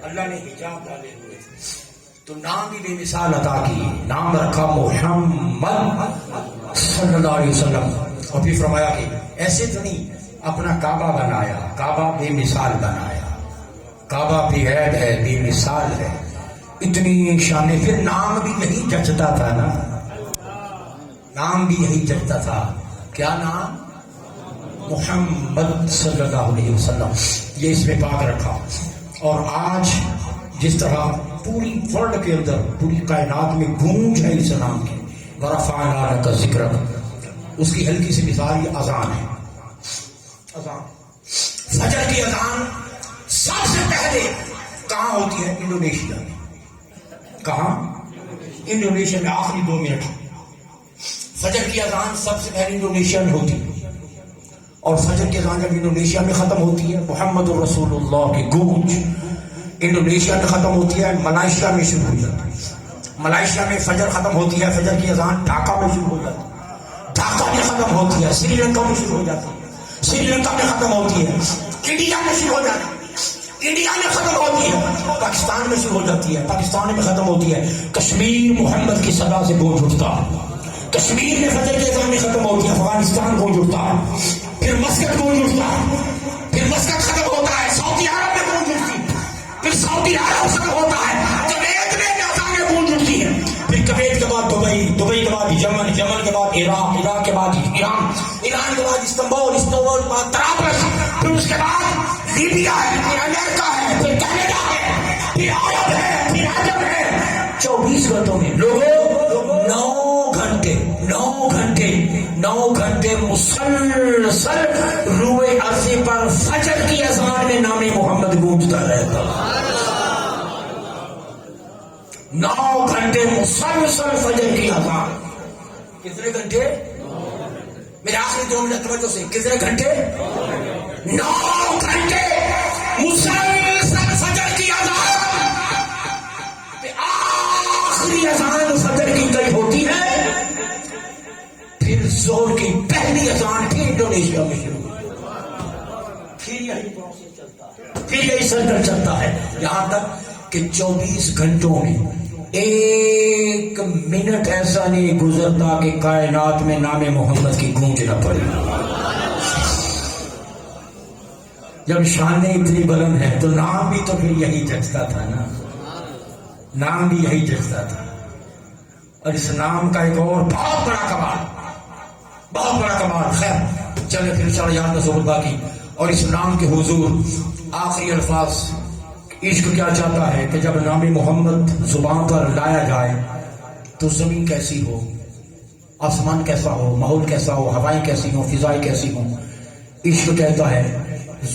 اللہ نے حجاب ڈالے ہوئے تھے. تو نام بھی بے مثال عطا کی، نام رکھا محمد صلی اللہ علیہ وسلم. اور پھر فرمایا کہ ایسے تو نہیں، اپنا کعبہ بنایا، کعبہ بے مثال بنایا، کعبہ بے عیب ہے، بے مثال ہے، اتنی شان. پھر نام بھی یہی جچتا تھا نا، نام بھی یہی جچتا تھا. کیا نام؟ محمد صلی اللہ علیہ وسلم، یہ اس میں پاک رکھا. اور آج جس طرح پوری ورلڈ کے اندر، پوری کائنات میں گونج ہے اس نام کی، ورفعنا لک ذکرک، اس کی ہلکی سی مثال یہ اذان ہے. اذان، فجر کی اذان سب سے پہلے کہاں ہوتی ہے؟ انڈونیشیا میں. کہاں؟ انڈونیشیا میں. آخری 2 منٹ. فجر کی اذان سب سے پہلے انڈونیشیا میں ہوتی ہے. اور فجر کی اذان جب انڈونیشیا میں ختم ہوتی ہے، محمد الرسول اللہ کی گونج انڈونیشیا میں ختم ہوتی ہے، ملائیشیا میں شروع ہو جاتی ہے. ملائیشیا میں فجر ختم ہوتی ہے، فجر کی اذان ڈھاکہ میں شروع ہو جاتی ہے. ڈھاکہ میں ختم ہوتی ہے، سری لنکا میں شروع ہو جاتی ہے. سری لنکا میں ختم ہوتی ہے، انڈیا میں شروع ہو جاتی ہے. انڈیا میں ختم ہوتی ہے، پاکستان میں شروع ہو جاتی ہے، پاکستان میں ختم ہوتی ہے، کشمیر محمد کی صدا سے گونج اٹھتا، کشمیر میں فجر کی اذان میں ختم ہوتی ہے، افغانستان گونج اٹھتا، پھر مسکٹ گونج اٹھتا، پھر مسکٹ ختم ہوتا ہے، سعودی عرب میں گونج اٹھتی، پھر سعودی عرب ختم ہوتا ہے، کویت میں اذانیں گونج اٹھتی ہیں، پھر کویت کے بعد دبئی، دبئی کے بعد یمن، یمن کے بعد عراق، عراق کے بعد ایران، ایران کے بعد استنبول، استنبول کے بعد طرابلس، پھر اس کے بعد لیبیا ہے، پھر امریکہ ہے، پھر کینیڈا ہے، پھر عرب ہے، پھر عجم ہے۔ 24 گھنٹوں میں لوگوں 9 گھنٹے مسلسل روئے عرضی پر فجر کی اذان میں نام محمد گونجتا رہتا، 9 گھنٹے مسلسل فجر کی اذان۔ کتنے گھنٹے؟ میرے آخری 2 منٹ توجہ سے، کتنے گھنٹے؟ 9 گھنٹے مسلسل فجر کی اذان، آخری اذان فجر کی کئی ہوتی ہے، پھر زور کی پہلی اذان پھر انڈونیشیا میں شروع، پھر یہی پروسیس چلتا ہے، پھر یہی سرکل چلتا ہے، یہاں تک کہ 24 گھنٹوں میں 1 منٹ ایسا نہیں گزرتا کہ کائنات میں نام محمد کی گونج نہ پڑے۔ جب شانیں اتنی بلند ہے تو نام بھی تو پھر یہی جچتا تھا نا، نام بھی یہی جچتا تھا۔ اور اس نام کا ایک اور بہت بڑا کمال، بہت بڑا کمال، خیر چلے پھر چڑھ یاد نصب باقی۔ اور اس نام کے حضور آخری الفاظ، عشق کیا چاہتا ہے کہ جب نام محمد زبان پر لایا جائے تو زمین کیسی ہو، آسمان کیسا ہو، ماحول کیسا ہو، ہوائیں کیسی ہوں، فضائیں کیسی ہوں۔ عشق کہتا ہے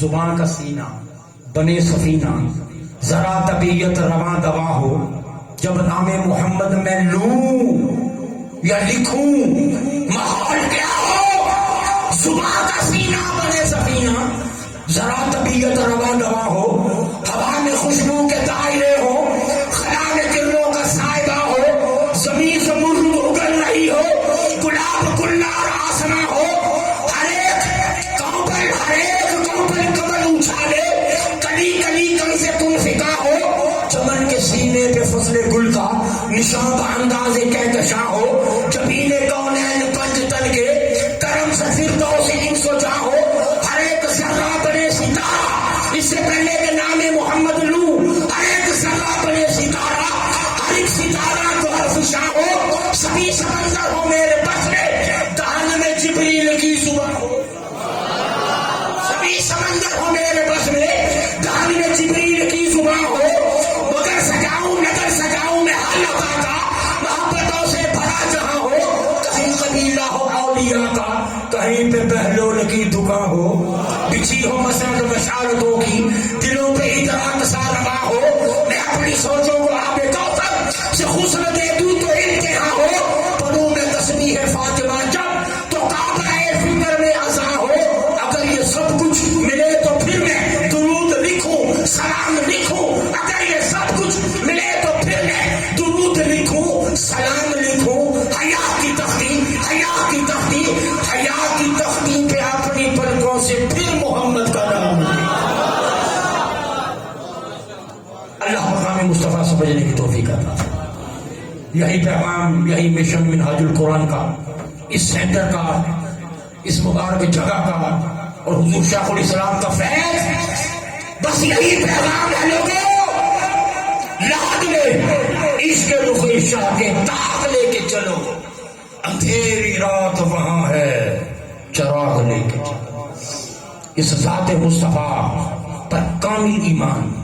زبان کا سینہ بنے سفینہ، ذرا طبیعت رواں دواں ہو، جب نام محمد میں لوں یا لکھوں ماحول کیا ہو، زبان کا سینہ بنے سفینہ، ذرا طبیعت رواں دواں ہو، ہوا میں خوشبو کے دائرے ہو، خلا میں کرنوں کا سائبہ ہو، زمین سے مرغ اگل رہی ہو، گلاب گلنار آسنا ہو، ہر ایک کمپل کمل اچھالے، کلی کلی کم سے تم فکا ہو، چمن کے سینے پہ فصل گل کا نشان کا انداز کہکشاں ہو، جبینے کونین پنج تن کے کرم سے فردوس انس و جاں ہو، ہر ایک ذرہ بنے ستارہ، اس سے پہلے کہ نام محمد لوں، ہر ایک ذرہ بنے ستارہ، ہر ایک ستارہ جو حرفشاں ہو، سبھی سمندر ہو میرے بس میں، دہن میں جبریل کی زبان ہو، سبھی سمندر ہو میرے بس میں، دہن میں جبریل کی زبان ہو، مگر سجاؤں نظر سجاؤں میں حل عطا کا، محبتوں سے بھرا جہاں ہو، کہیں قبیلہ ہو اولیاء کا، کہیں پہ بہلول کی دکان ہو، بچھی ہو مسند بشارتوں کی، دلوں پہ ادراک سارما ہو، میں اپنی سوچوں کو آب کوثر سے غسل دے دوں تو امتحان ہو، پڑھوں میں تسبیح فاطمہ جب تو کعبہ فکر میں اذاں ہو، اگر یہ سب کچھ ملے تو پھر میں درود لکھوں سلام لکھوں، اگر یہ سب کچھ ملے تو پھر میں درود لکھوں سلام لکھوں، حیا کی تختی، حیا کی تختی، حیا کی تختی پہ اپنی پلکوں سے پھر محمد کا نام اللہ مقام مصطفیٰ سمجھنے کی توفیق عطا فرمائے۔ یہی پیغام، یہی مشن منہاج القرآن کا، اس سینٹر کا، اس مبارک جگہ کا اور حضور شیخ الاسلام کا فیض، بس یہی پیغام ہے لوگوں، لاد لے عشق رخ شاہ کے داغ لے کے چلو، اندھیری رات وہاں ہے چراغ لے کے چلو، اس ذات مصطفیٰ پر کامل ایمان،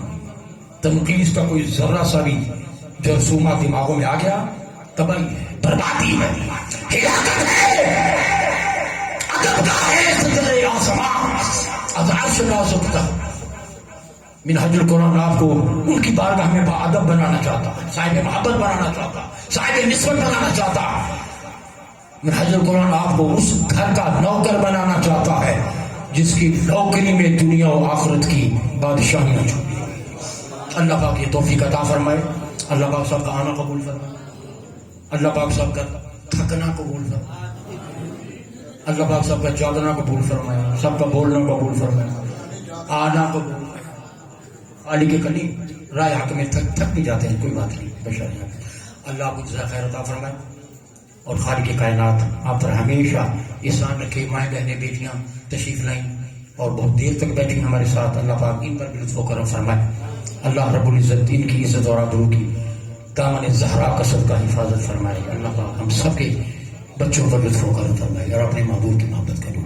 تنقید کا کوئی ذرہ سا بھی جرثومہ دماغوں میں آ گیا تباہی ہے، بربادی ہے، ہلاکت ہے، ادب کا ہے سجدہ آسمان، از عرش نازک تک۔ منہاج القرآن آپ کو ان کی بارگاہ میں باادب بنانا چاہتا، صاحب محبت بنانا چاہتا، صاحب نسبت بنانا چاہتا۔ منہاج القرآن آپ کو اس گھر کا نوکر بنانا چاہتا ہے جس کی نوکری میں دنیا و آخرت کی بادشاہی نہ چھوٹی۔ اللہ پاک یہ توفیق عطا فرمائے، اللہ پاک سب کا آنا قبول فرمائے، اللہ پاک سب کا تھکنا قبول فرمائے، اللہ پاک سب کا جاگنا قبول فرمائے، سب کا بولنا قبول فرمائے، آنا قبول فرمائے۔ علی کے کلیم رائے حق میں تھک بھی جاتے ہیں، کوئی بات نہیں، بشر ہیں. اللہ آپ کو جزا خیر عطا فرمائے اور خالق کائنات آپ پر ہمیشہ احسان رکھے. مائیں بہنیں بیٹیاں تشریف لائیں اور بہت دیر تک بیٹھی ہمارے ساتھ، اللہ پاک ان پر بھی لطف و کرم فرمائے. اللہ رب العزت ان کی عزت اور آبرو کی دامن زہرا کا صدقہ حفاظت فرمائے. اللہ پاک ہم سب کے بچوں پر لطف و کرم فرمائے اور اپنے معبود کی محبت کرے.